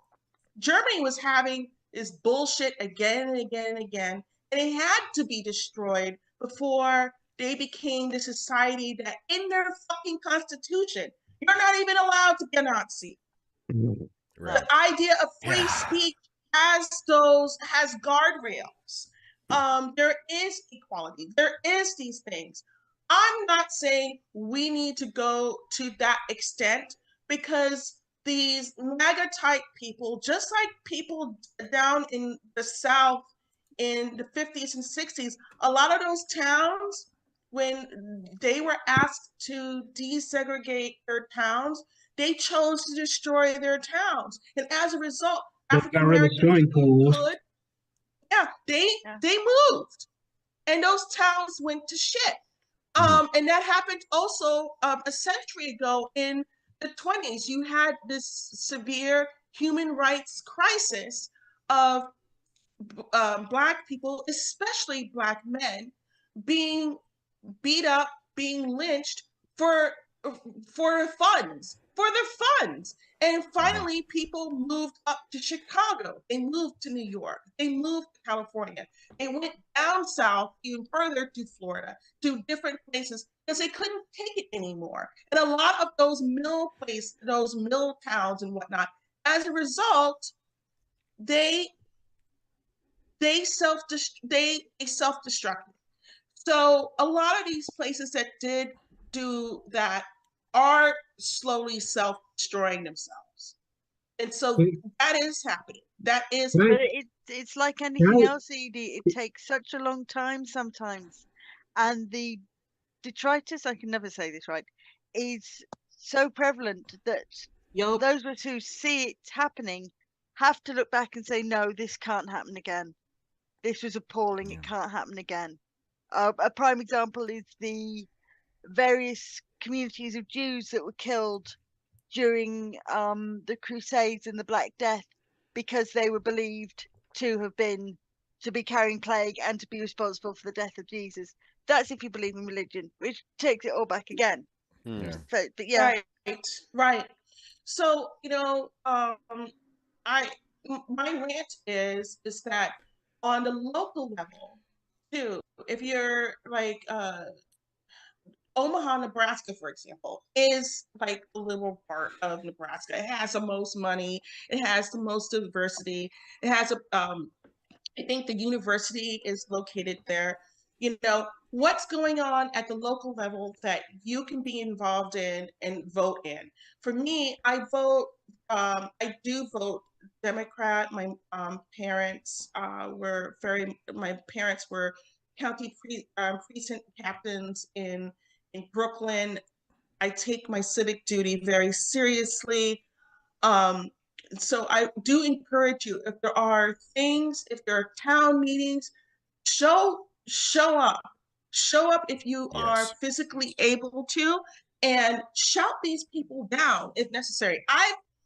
Germany was having this bullshit again and again and again, and it had to be destroyed before they became the society that, in their fucking constitution, you're not even allowed to be a Nazi. Right. The idea of free speech has guardrails. There is equality. There is these things. I'm not saying we need to go to that extent, because these MAGA type people, just like people down in the South in the 50s and 60s, a lot of those towns, when they were asked to desegregate their towns, they chose to destroy their towns. And as a result, African American people, they moved. And those towns went to shit. And that happened also a century ago in the 20s. You had this severe human rights crisis of Black people, especially Black men, being beat up, being lynched for funds, for their funds. And finally, people moved up to Chicago. They moved to New York. They moved to California. They went down south, even further to Florida, to different places, because they couldn't take it anymore. And a lot of those mill towns and whatnot, as a result, they self-destructed. So a lot of these places that did do that are slowly self-destroying themselves. And so that is happening. That is but it's like anything else, Edie. It takes such a long time sometimes. And the detritus, I can never say this right, is so prevalent that those of us who see it happening have to look back and say, no, this can't happen again. This was appalling. It can't happen again. A prime example is the various communities of Jews that were killed during the Crusades and the Black Death because they were believed to be carrying plague and to be responsible for the death of Jesus. That's if you believe in religion, which takes it all back again. So, but yeah, right. So my rant is that on the local level too, if you're like Omaha, Nebraska, for example, is like the liberal part of Nebraska. It has the most money. It has the most diversity. It has I think the university is located there. What's going on at the local level that you can be involved in and vote in. For me, I do vote Democrat. My parents were county precinct captains in Brooklyn. I take my civic duty very seriously. So I do encourage you, if there are town meetings, show up. Show up if you are physically able to, and shout these people down if necessary.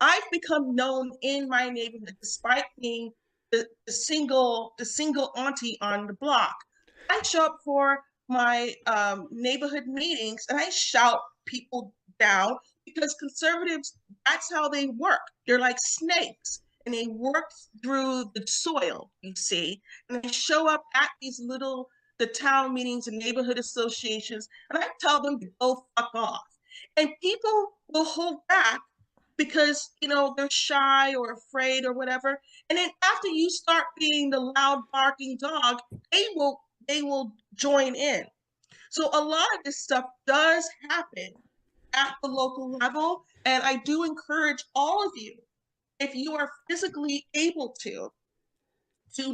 I've become known in my neighborhood, despite being the single auntie on the block. I show up for my neighborhood meetings and I shout people down, because conservatives, that's how they work. They're like snakes and they work through the soil, you see, and they show up at the town meetings and neighborhood associations, and I tell them to go fuck off. And people will hold back because they're shy or afraid or whatever. And then after you start being the loud barking dog, they will join in. So a lot of this stuff does happen at the local level, and I do encourage all of you, if you are physically able to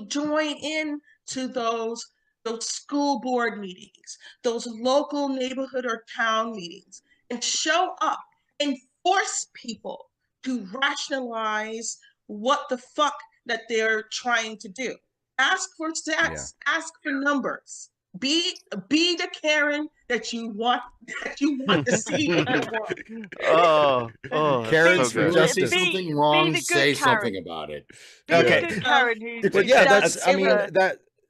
join in to those school board meetings, those local neighborhood or town meetings, and show up and force people to rationalize what the fuck that they're trying to do. Ask for stats, ask for numbers. Be the Karen that you want to see in the world. Karen's for justice. See something wrong, say something about it. Be the good Karen who. But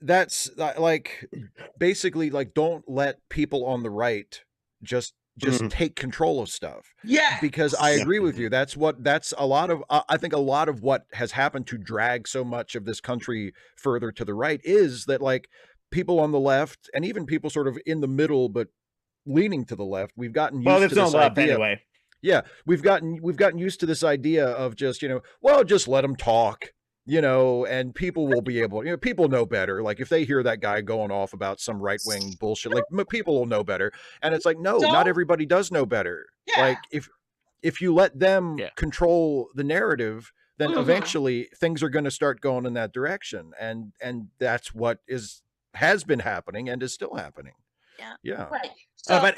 that's like basically like, don't let people on the right just take control of stuff. Yeah. Because I agree with you. That's a lot of I think a lot of what has happened to drag so much of this country further to the right is that, like, people on the left and even people sort of in the middle but leaning to the left, we've gotten used to this idea. Anyway. Yeah, we've gotten used to this idea of just, just let them talk, and people will be able, people know better. Like, if they hear that guy going off about some right-wing bullshit, like, people will know better. And it's like, no, not everybody does know better. Yeah. Like, if you let them control the narrative, then eventually things are going to start going in that direction. And that's what has been happening and is still happening. Yeah. Right. So, to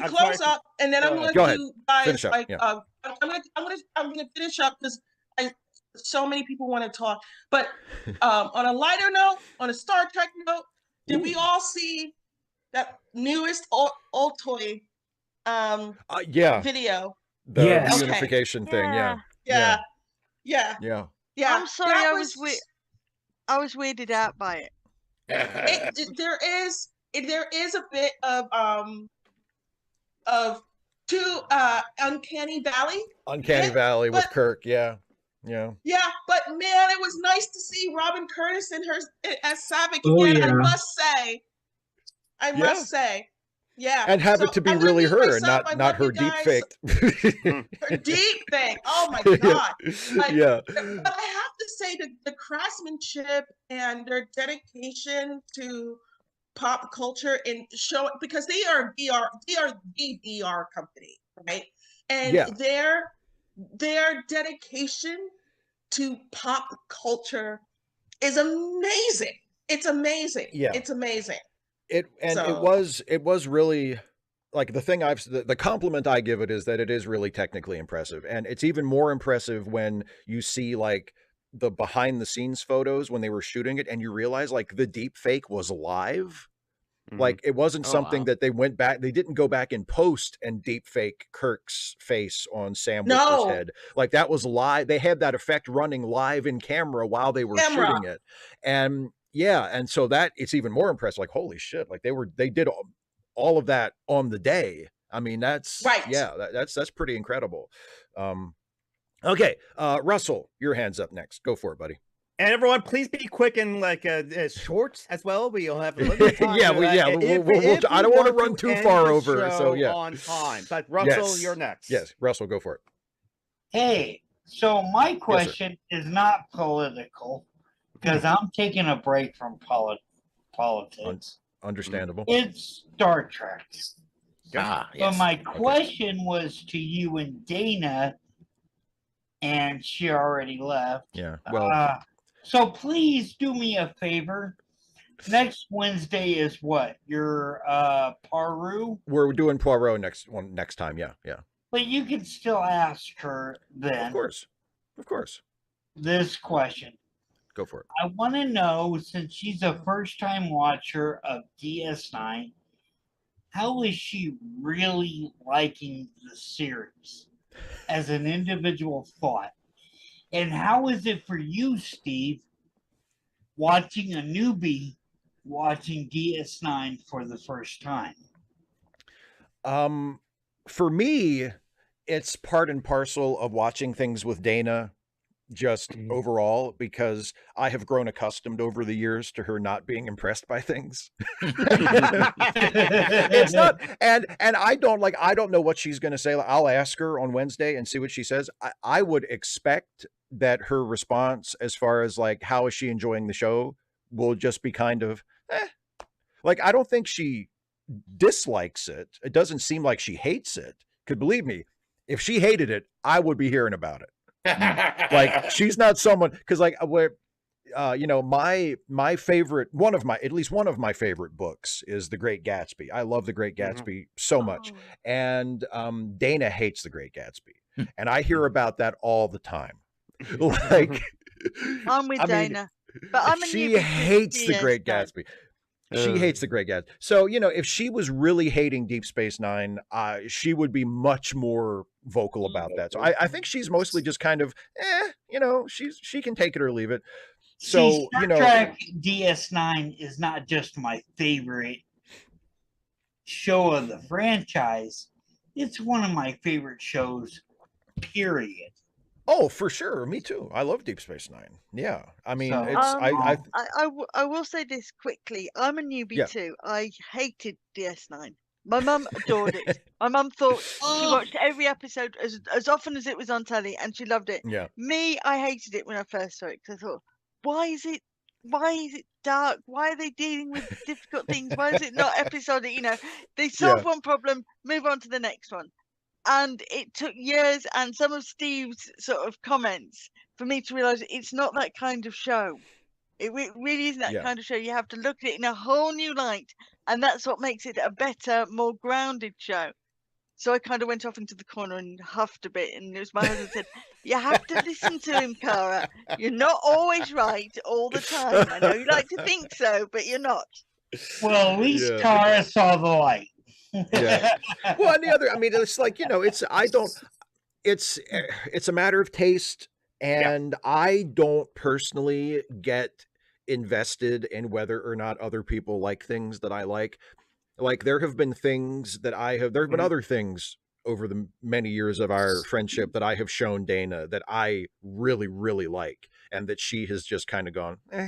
close up, and then I'm going to do, guys, like, yeah. I'm gonna finish up because so many people want to talk. But on a lighter note, on a Star Trek note, did we all see that newest old toy video? The unification thing, yeah. I'm sorry, I was weirded out by it. There is a bit of Uncanny Valley with Kirk, yeah, but man, it was nice to see Robin Curtis and her as Saavik again. I must say, and have it to be really her and not her deep fake. Her deep fake. Oh my god! But I have to say the craftsmanship and their dedication to pop culture and show, because they are the VR company, right? And their dedication to pop culture is amazing. It's amazing. It's amazing. It was really, like, the compliment I give it is that it is really technically impressive, and it's even more impressive when you see like the behind the scenes photos when they were shooting it, and you realize like the deep fake was live. Like it wasn't something that they didn't go back in post and deep fake Kirk's face on Sam Witwer's head. Like that was live. They had that effect running live in camera while they were shooting it. And and so that it's even more impressive. Like, holy shit, like they did all of that on the day. I mean, that's right. Yeah, that's pretty incredible. Okay, Russell, your hand's up next. Go for it, buddy. And everyone, please be quick and like short as well. We'll have a little time. I don't want to run too far over. So on time. But Russell, you're next. Yes, Russell, go for it. Hey, so my question is not political because I'm taking a break from politics. Understandable. It's Star Trek. But my question was to you and Dana, and she already left. Yeah. Well. So please do me a favor. Next Wednesday is what? Your Paru? We're doing Poirot next time. Yeah. But you can still ask her then. Of course. This question. Go for it. I want to know, since she's a first-time watcher of DS9, how is she really liking the series as an individual thought? And how is it for you, Steve, watching a newbie watching DS9 for the first time? For me, it's part and parcel of watching things with Dana just overall, because I have grown accustomed over the years to her not being impressed by things. It's not, and I don't know what she's going to say. I'll ask her on Wednesday and see what she says. I would expect that her response, as far as like, how is she enjoying the show, will just be kind of, like, I don't think she dislikes it. It doesn't seem like she hates it. Could believe me, if she hated it, I would be hearing about it. Like, she's not someone, because like my favorite, at least one of my favorite books is The Great Gatsby. I love The Great Gatsby so much. And Dana hates The Great Gatsby, and I hear about that all the time. Like, I'm with Dana, but she hates The Great Gatsby. She hates The Great Gatsby. So, if she was really hating Deep Space Nine, she would be much more vocal about that. So I think she's mostly just kind of, she can take it or leave it. So, Star Trek DS9 is not just my favorite show of the franchise. It's one of my favorite shows, period. Oh, for sure. Me too. I love Deep Space Nine. Yeah. I mean, I will say this quickly. I'm a newbie too. I hated DS9. My mum adored it. My mum thought she watched every episode as often as it was on telly, and she loved it. Yeah. Me, I hated it when I first saw it, because I thought, why is it dark? Why are they dealing with difficult things? Why is it not episodic? They solve one problem, move on to the next one. And it took years and some of Steve's sort of comments for me to realize it's not that kind of show. It really isn't that kind of show. You have to look at it in a whole new light, and that's what makes it a better, more grounded show. So I kind of went off into the corner and huffed a bit, and it was my husband said, "You have to listen to him, Cara. You're not always right all the time. I know you like to think so, but you're not." Well, at least Cara saw the light. Yeah. Well, and the other, I mean, it's like, you know, it's a matter of taste, and I don't personally get invested in whether or not other people like things that I like. Like, there have been things that there have been other things over the many years of our friendship that I have shown Dana that I really, really like, and that she has just kind of gone, eh.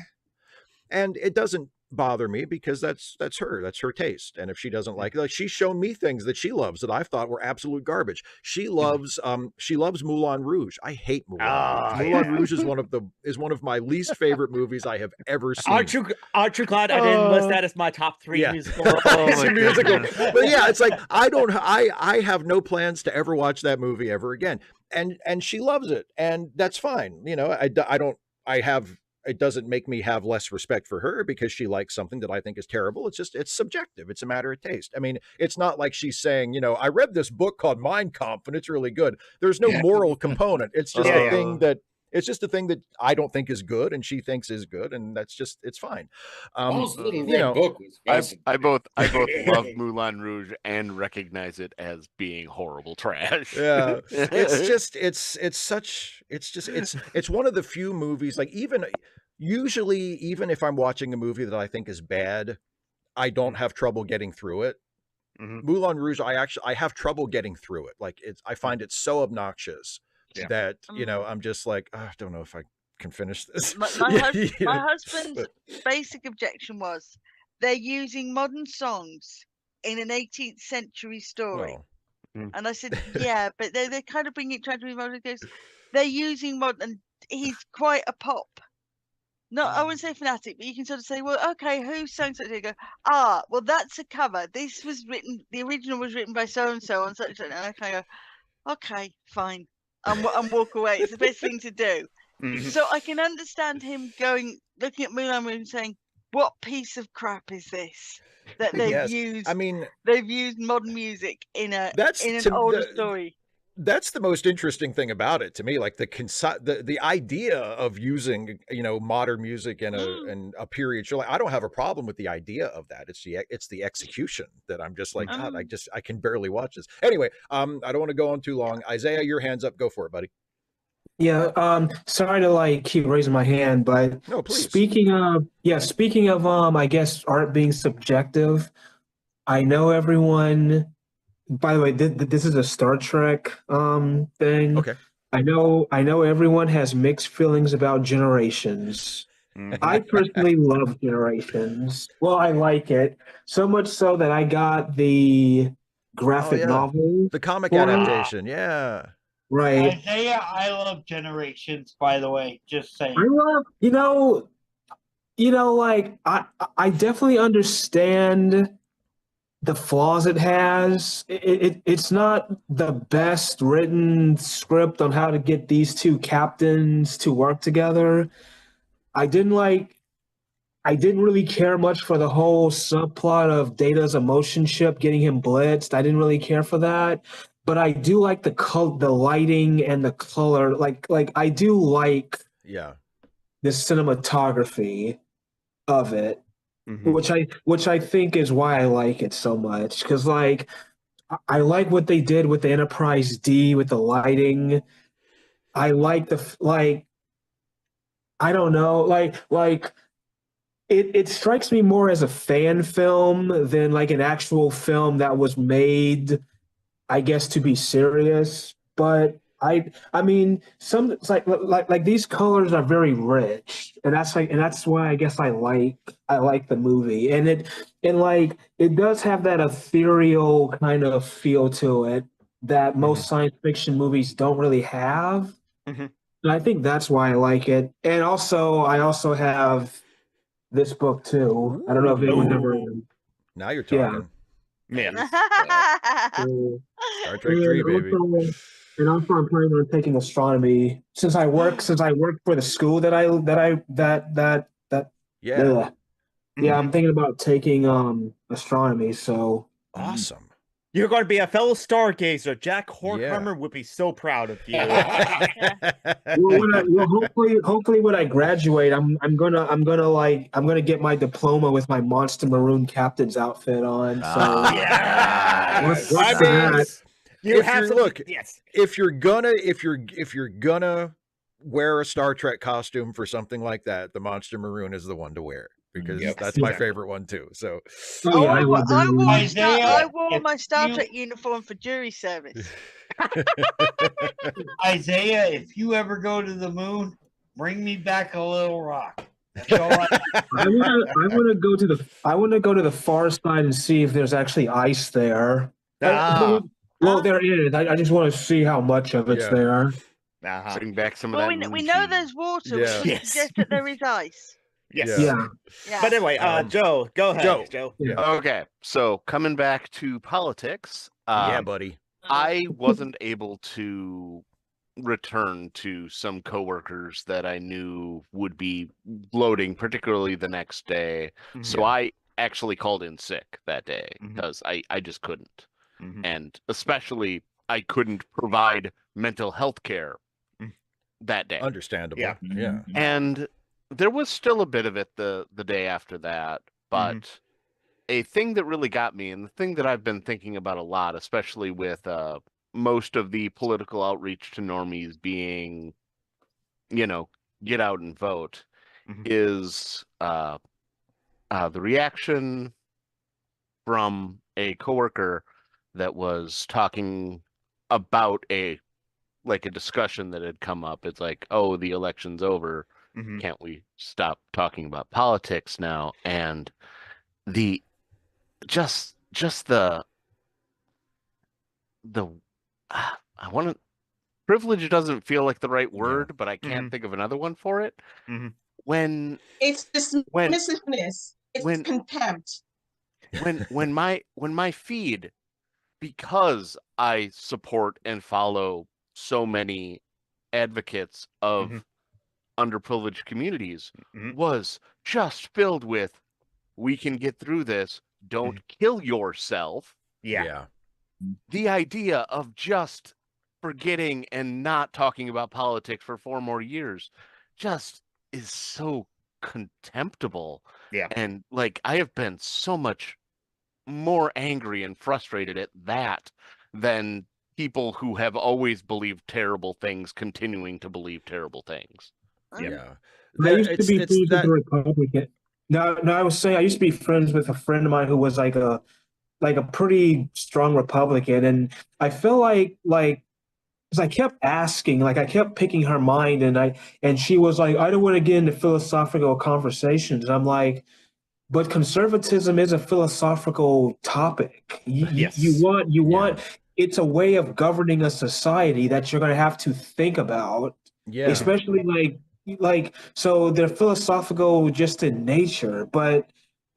And it doesn't bother me because that's her taste. And if she doesn't like she's shown me things that she loves that I've thought were absolute garbage. She loves Moulin Rouge. I hate Moulin Rouge. Moulin Rouge is one of my least favorite movies I have ever seen. Aren't you glad I didn't list that as my top 3 musical? Musical. But yeah, it's like I have no plans to ever watch that movie ever again. And she loves it, and that's fine. You know, it doesn't make me have less respect for her because she likes something that I think is terrible. It's subjective. It's a matter of taste. I mean, it's not like she's saying, you know, I read this book called Mein Kampf and it's really good. There's no moral component. It's just it's just a thing that I don't think is good and she thinks is good, and it's fine. Paul's little red book was fascinating. I both love Moulin Rouge and recognize it as being horrible trash. Yeah, it's one of the few movies, like, usually even if I'm watching a movie that I think is bad, I don't have trouble getting through it. Moulin Rouge, I have trouble getting through it. Like, I find it so obnoxious that, you know, I'm just like, I don't know if I can finish this. My husband's basic objection was they're using modern songs in an 18th century story. And I said, yeah, but they're kind of trying to be modern. He goes, they're using modern, and he's quite a pop. Not, I wouldn't say fanatic, but you can sort of say, well, okay, who sang such? You go, well, that's a cover. This was written, the original was written by so and so on such and I kind of go, okay, fine. And walk away. It's the best thing to do. So I can understand him looking at Moulin Rouge and saying, what piece of crap is this that they've used? I mean, they've used modern music in an older story. That's the most interesting thing about it to me. Like, the idea of using, you know, modern music in a period show. Like, I don't have a problem with the idea of that. It's the execution that I'm just like, God, I can barely watch this. Anyway, I don't want to go on too long. Isaiah, your hand's up. Go for it, buddy. Yeah. Sorry to keep raising my hand, but no, please. Speaking of, I guess art being subjective. I know everyone. By the way, this is a Star Trek thing. Okay. I know everyone has mixed feelings about Generations. I personally love Generations. Well, I like it so much so that I got the graphic novel, the comic adaptation. Yeah. Right. Isaiah, I love Generations, by the way. Just saying. I love, I definitely understand the flaws it has. It's not the best written script on how to get these two captains to work together. I didn't really care much for the whole subplot of Data's emotion ship getting him blitzed. I didn't really care for that. But I do like the lighting and the color. Like I do like the cinematography of it. Which I think is why I like it so much, because I like what they did with the Enterprise D with the lighting. I like I don't know, it strikes me more as a fan film than an actual film that was made, I guess, to be serious. But I mean, it's like these colors are very rich, and that's why I guess I like the movie, and it does have that ethereal kind of feel to it that most science fiction movies don't really have, and I think that's why I like it. And also, I also have this book too. I don't know if anyone's ever. Now you're talking. Yeah. Star Trek 3, baby. And also, I'm planning on taking astronomy since I work for the school that Yeah. Yeah, I'm thinking about taking astronomy, so awesome. You're going to be a fellow stargazer. Jack Horkheimer would be so proud of you. Well, hopefully when I graduate, I'm gonna get my diploma with my Monster Maroon captain's outfit on. So if you're gonna wear a Star Trek costume for something like that, the Monster Maroon is the one to wear, because that's my favorite one too. So I wore my Star Trek uniform for jury service. Isaiah, if you ever go to the moon, bring me back a little rock. That's all I want to go to the far side and see if there's actually ice there. Well, there is. I just want to see how much of it's there. Bring back some of that. We know there's water. We can suggest that there is ice. Yes. Yeah. But anyway, Joe, go ahead, Joe. Yeah. Okay, so coming back to politics. Buddy. I wasn't able to return to some coworkers that I knew would be bloating, particularly the next day. So I actually called in sick that day because I just couldn't. And especially I couldn't provide mental health care that day. Understandable. Yeah. And there was still a bit of it the day after that, but a thing that really got me, and the thing that I've been thinking about a lot, especially with most of the political outreach to normies being, get out and vote, is the reaction from a coworker that was talking about a discussion that had come up. It's like, oh, the election's over. Can't we stop talking about politics now? And the just the I want to privilege doesn't feel like the right word, but I can't think of another one for it. When it's dismissiveness, it's contempt. When my feed, because I support and follow so many advocates of underprivileged communities, was just filled with, we can get through this, don't kill yourself. Yeah. The idea of just forgetting and not talking about politics for 4 more years just is so contemptible. Yeah. And I have been so much more angry and frustrated at that than people who have always believed terrible things continuing to believe terrible things. Yeah. I used to be friends with a Republican. No, I was saying I used to be friends with a friend of mine who was like a pretty strong Republican, and I feel like because I kept asking, I kept picking her mind, and she was like, I don't want to get into philosophical conversations. I'm like, but conservatism is a philosophical topic. You want it's a way of governing a society that you're going to have to think about. Yeah. Especially so they're philosophical just in nature,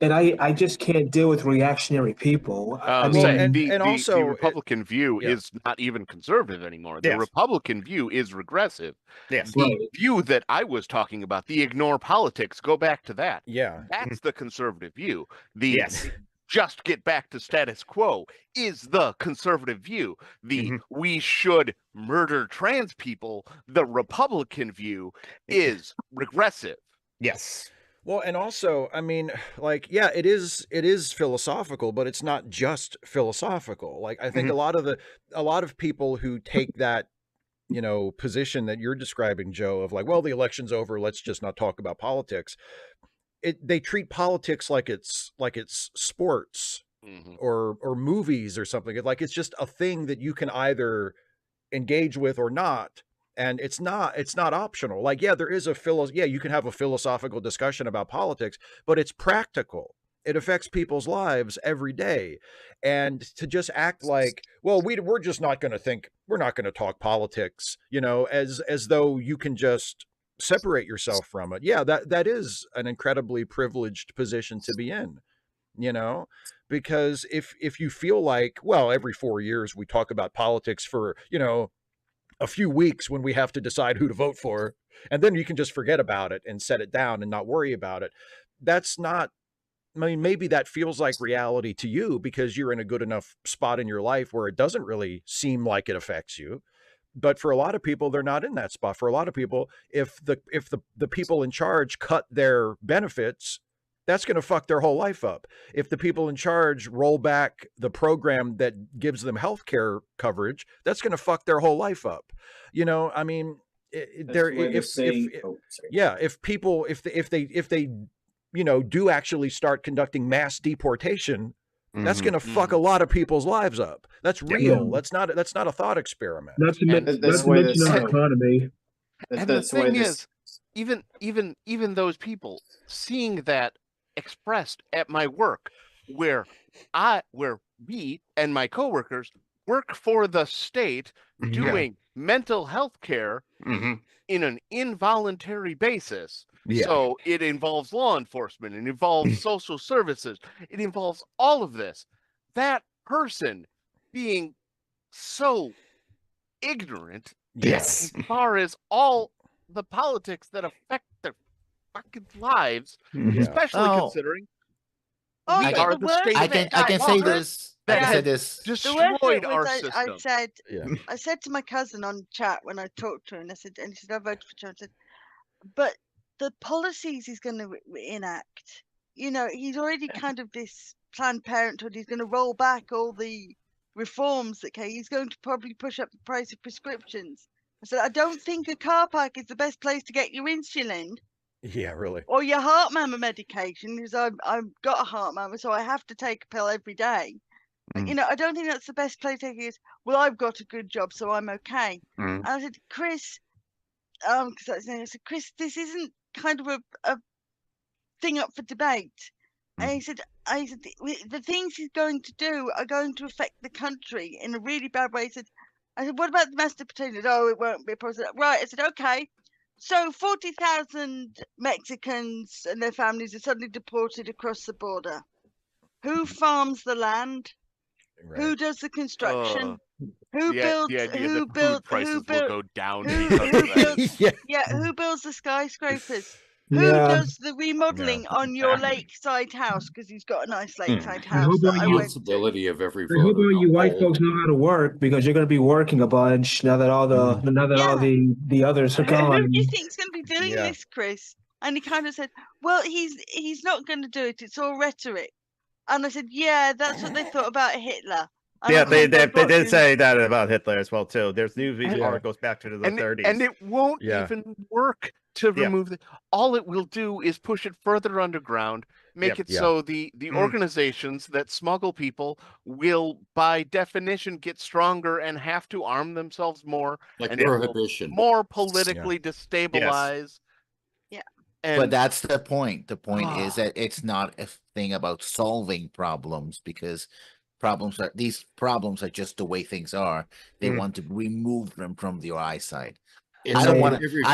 and I just can't deal with reactionary people. The Republican view is not even conservative anymore. The Republican view is regressive. Yes. The view that I was talking about, the ignore politics, go back to that. Yeah. That's the conservative view. The just get back to status quo is the conservative view. The we should murder trans people, the Republican view, is regressive. Yes. Well, and also, I mean, it is philosophical, but it's not just philosophical. I think a lot of people who take that, position that you're describing, Joe, of well, the election's over, let's just not talk about politics. They treat politics like it's sports or movies or something. It's just a thing that you can either engage with or not. And it's not optional. There is you can have a philosophical discussion about politics, but it's practical. It affects people's lives every day. And to just act well, we're just not going to we're not going to talk politics, as though you can just separate yourself from it. Yeah, that is an incredibly privileged position to be in, because if you feel well, every 4 years we talk about politics for, a few weeks when we have to decide who to vote for, and then you can just forget about it and set it down and not worry about it. that's not, I mean, maybe that feels like reality to you because you're in a good enough spot in your life where it doesn't really seem like it affects you. But for a lot of people, they're not in that spot. For a lot of people, if the people in charge cut their benefits, that's going to fuck their whole life up. If the people in charge roll back the program that gives them health care coverage, that's going to fuck their whole life up. You know, I mean, if they you know, do actually start conducting mass deportation, that's going to fuck a lot of people's lives up. That's real. That's not a thought experiment. Not to mention our economy. And the thing is, even those people seeing that expressed at my work, where we and my coworkers work for the state doing mental health care in an involuntary basis. So it involves law enforcement, it involves social services, it involves all of this. That person being so ignorant as far as all the politics that affect their fucking lives, especially considering we are the state. I can say this. I can say this. Destroyed our system. I said to my cousin on chat when I talked to her, and he said, I voted for Trump. I said, but the policies he's going to enact, you know, he's already kind of this Planned Parenthood. He's going to roll back all the reforms that he's going to probably push up the price of prescriptions. I said, I don't think a car park is the best place to get your insulin. Yeah, really. Or your heart murmur medication, because I've got a heart murmur, so I have to take a pill every day. You know, I don't think that's the best place to take it. Well, I've got a good job, so I'm okay. And I said, Chris, because I said, Chris, this isn't kind of a thing up for debate. And he said, the things he's going to do are going to affect the country in a really bad way. I said, what about the mass deportation? Oh, it won't be a problem. Right. I said, okay. So 40,000 Mexicans and their families are suddenly deported across the border. Who farms the land? Right. Who does the construction? Who builds? Who builds? Prices will go down. Who builds the skyscrapers? Who does the remodeling on your lakeside house? Because he's got a nice lakeside house. The responsibility of every voter. I hope all you white folks know how to work, because you're going to be working a bunch now that all the others are gone. Who do you think is going to be doing this, Chris? And he kind of said, "Well, he's not going to do it. It's all rhetoric." And I said, "Yeah, that's what they thought about Hitler." And they did say that about Hitler as well too. There's news articles back to the 30s, and it won't even work to remove it. All it will do is push it further underground, make it so the organizations that smuggle people will, by definition, get stronger and have to arm themselves more, like and prohibition, more politically destabilize. But that's the point. The point is that it's not a thing about solving problems, because these problems are just the way things are. They want to remove them from your eyesight. I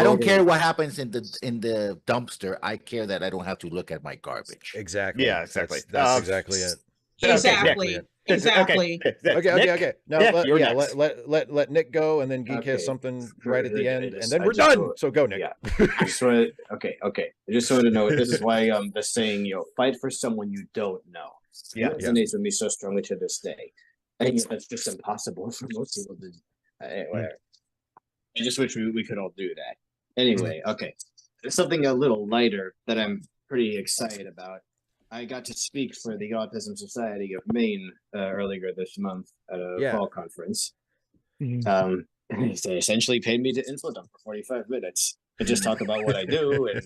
don't care what happens in the dumpster. I care that I don't have to look at my garbage. Exactly. Yeah, exactly. That's exactly it. Exactly. Okay. Now let Nick go, and then Geek has something right at the end, and then we're done. So go, Nick. Yeah. I just wanted to know. This is why the saying, fight for someone you don't know. It resonates with me so strongly to this day. I think that's just impossible for most people to do. Whatever. I just wish we could all do that. Anyway, okay. There's something a little lighter that I'm pretty excited about. I got to speak for the Autism Society of Maine earlier this month at a fall conference. They essentially paid me to info dump for 45 minutes to just talk about what I do and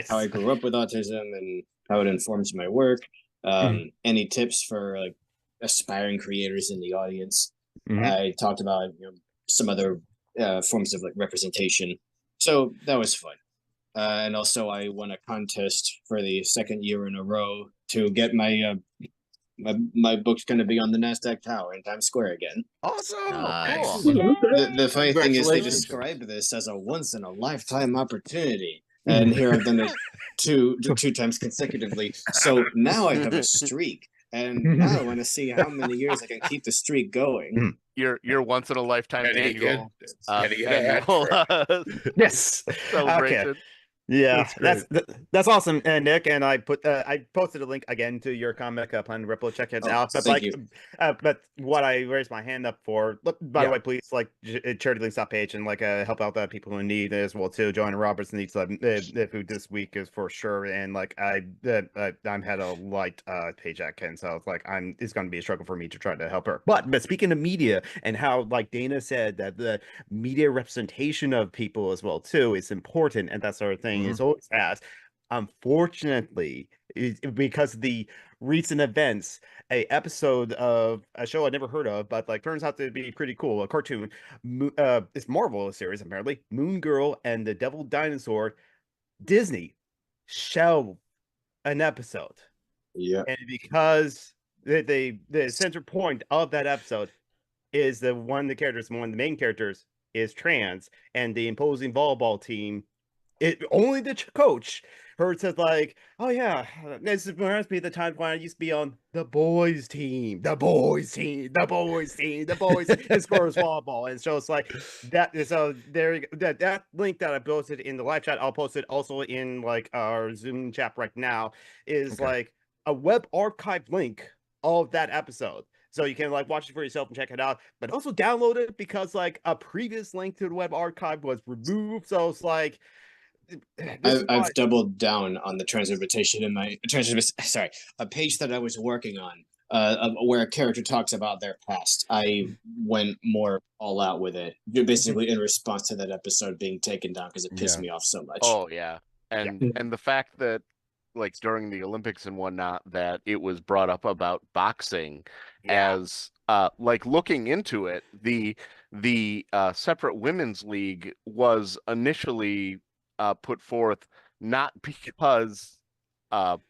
how I grew up with autism and how it informs my work. Any tips for like aspiring creators in the audience. I talked about some other forms of like representation. So that was fun. And also I won a contest for the second year in a row to get my book's going to be on the NASDAQ Tower in Times Square again. Awesome. Nice. Cool. The funny thing is they describe this as a once in a lifetime opportunity. And here I've done it two times consecutively. So now I have a streak. And now I want to see how many years I can keep the streak going. Your once in a lifetime annual yes. celebration. Okay. Yeah, that's awesome, Nick. And I posted a link again to your comic Plan Ripple. Check it out. But thank you. But what I raised my hand up for. Look, by the way, please charity links page and help out the people who need as well too. Joanna Roberts needs food this week is for sure. And I'm had a light paycheck, and so it's going to be a struggle for me to try to help her. But speaking of media and how Dana said that the media representation of people as well too is important and that sort of thing. Is always asked. Unfortunately, because of the recent events, a episode of a show I never heard of, but turns out to be pretty cool, a cartoon. It's Marvel series apparently. Moon Girl and the Devil Dinosaur. Disney shelved an episode. Yeah, and because the center point of that episode is one of the main characters is trans, and the imposing volleyball team. Only the coach heard says oh yeah, this reminds me of the time when I used to be on the boys team, and scores volleyball, and so it's that. So there you go. That link that I posted in the live chat, I'll post it also in our Zoom chat right now. Is a web archive link of that episode. So you can watch it for yourself and check it out, but also download it because a previous link to the web archive was removed. So it's I've doubled down on the transmutation in my a page that I was working on where a character talks about their past. I went more all out with it, basically in response to that episode being taken down because it pissed me off so much. Oh yeah, and the fact that during the Olympics and whatnot that it was brought up about boxing as looking into it, the separate women's league was initially put forth not because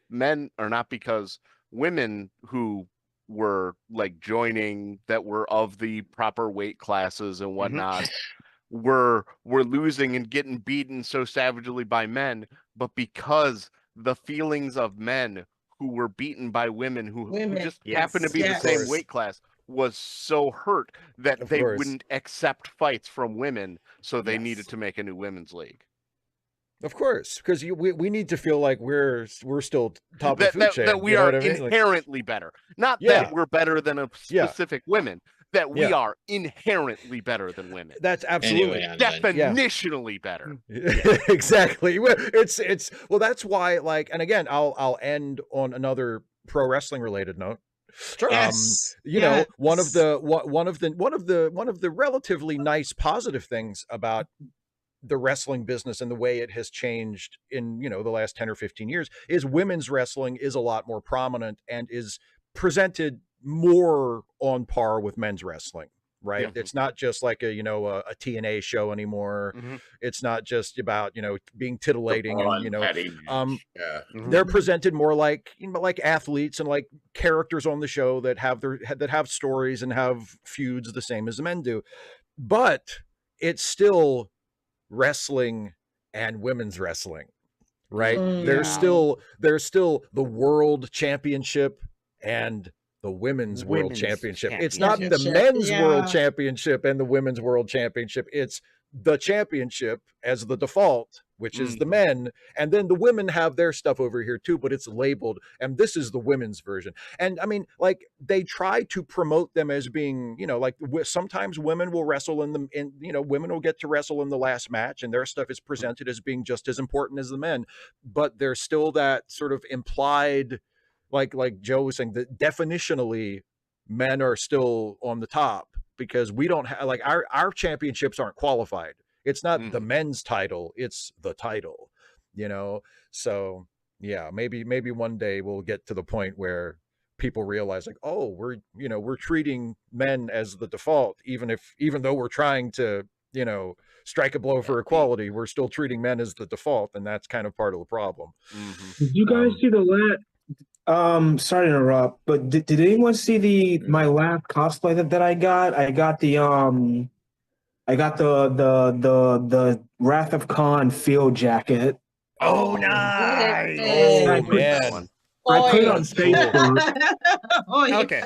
men, or not because women who were joining that were of the proper weight classes and whatnot were losing and getting beaten so savagely by men, but because the feelings of men who were beaten by women who just happened to be the same weight class was so hurt that they wouldn't accept fights from women, so they needed to make a new women's league. Of course, because we need to feel like we're still top of the food chain. That we are inherently better. Not that we're better than a specific women. That we are inherently better than women. That's absolutely definitionally better. Exactly. It's well, that's why and again, I'll end on another pro wrestling related note. Sure. You know, one of the relatively nice positive things about the wrestling business and the way it has changed in, the last 10 or 15 years is women's wrestling is a lot more prominent and is presented more on par with men's wrestling, right? It's not just a TNA show anymore. It's not just about, being titillating and, they're presented more like athletes and characters on the show that have stories and have feuds the same as the men do. But it's still wrestling and women's wrestling, right? There's still the world championship and the women's world championship. It's not the men's world championship and the women's world championship. It's the championship as the default, which is the men, and then the women have their stuff over here too, but it's labeled, and this is the women's version. And I mean, they try to promote them as being, sometimes women will wrestle women will get to wrestle in the last match, and their stuff is presented as being just as important as the men, but there's still that sort of implied, like Joe was saying, that definitionally men are still on the top because we don't have our championships aren't qualified. It's not the men's title, it's the title, So yeah, maybe one day we'll get to the point where people realize we're treating men as the default, even though we're trying to, strike a blow for equality, we're still treating men as the default, and that's kind of part of the problem. Did you guys see the sorry to interrupt, but did anyone see my last cosplay that I got? I got the Wrath of Khan field jacket. Oh, nice! Oh man! I put it on Facebook. Oh, yeah. Okay.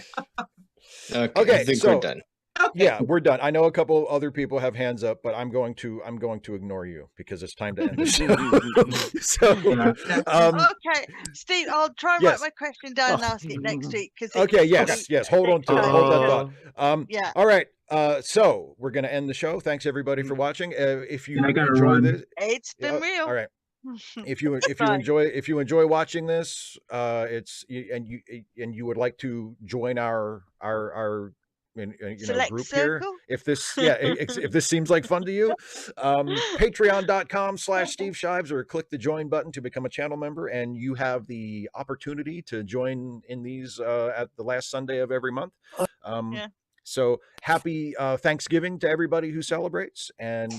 I think we're done. Yeah, we're done. I know a couple other people have hands up, but I'm going to ignore you because it's time to end the show. So, okay, Steve, I'll try and write my question down and ask it next week. Okay, yes. Hold on to it. Hold that thought. Yeah. All right. So we're going to end the show. Thanks everybody for watching. If you enjoy this, it's been real. All right. If you enjoy watching this, and you would like to join our group circle? here, if this seems like fun to you, patreon.com/Steve Shives, or click the join button to become a channel member, and you have the opportunity to join in these at the last Sunday of every month. So happy Thanksgiving to everybody who celebrates, and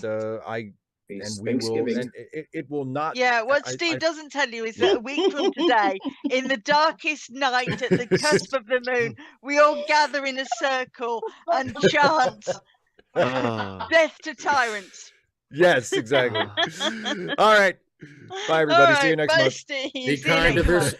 we will, and it will not. Yeah, what Steve doesn't tell you is that a week from today, in the darkest night at the cusp of the moon, we all gather in a circle and chant death to tyrants. Yes, exactly. All right. Bye, everybody. See you next month. Steve. Be kind to this.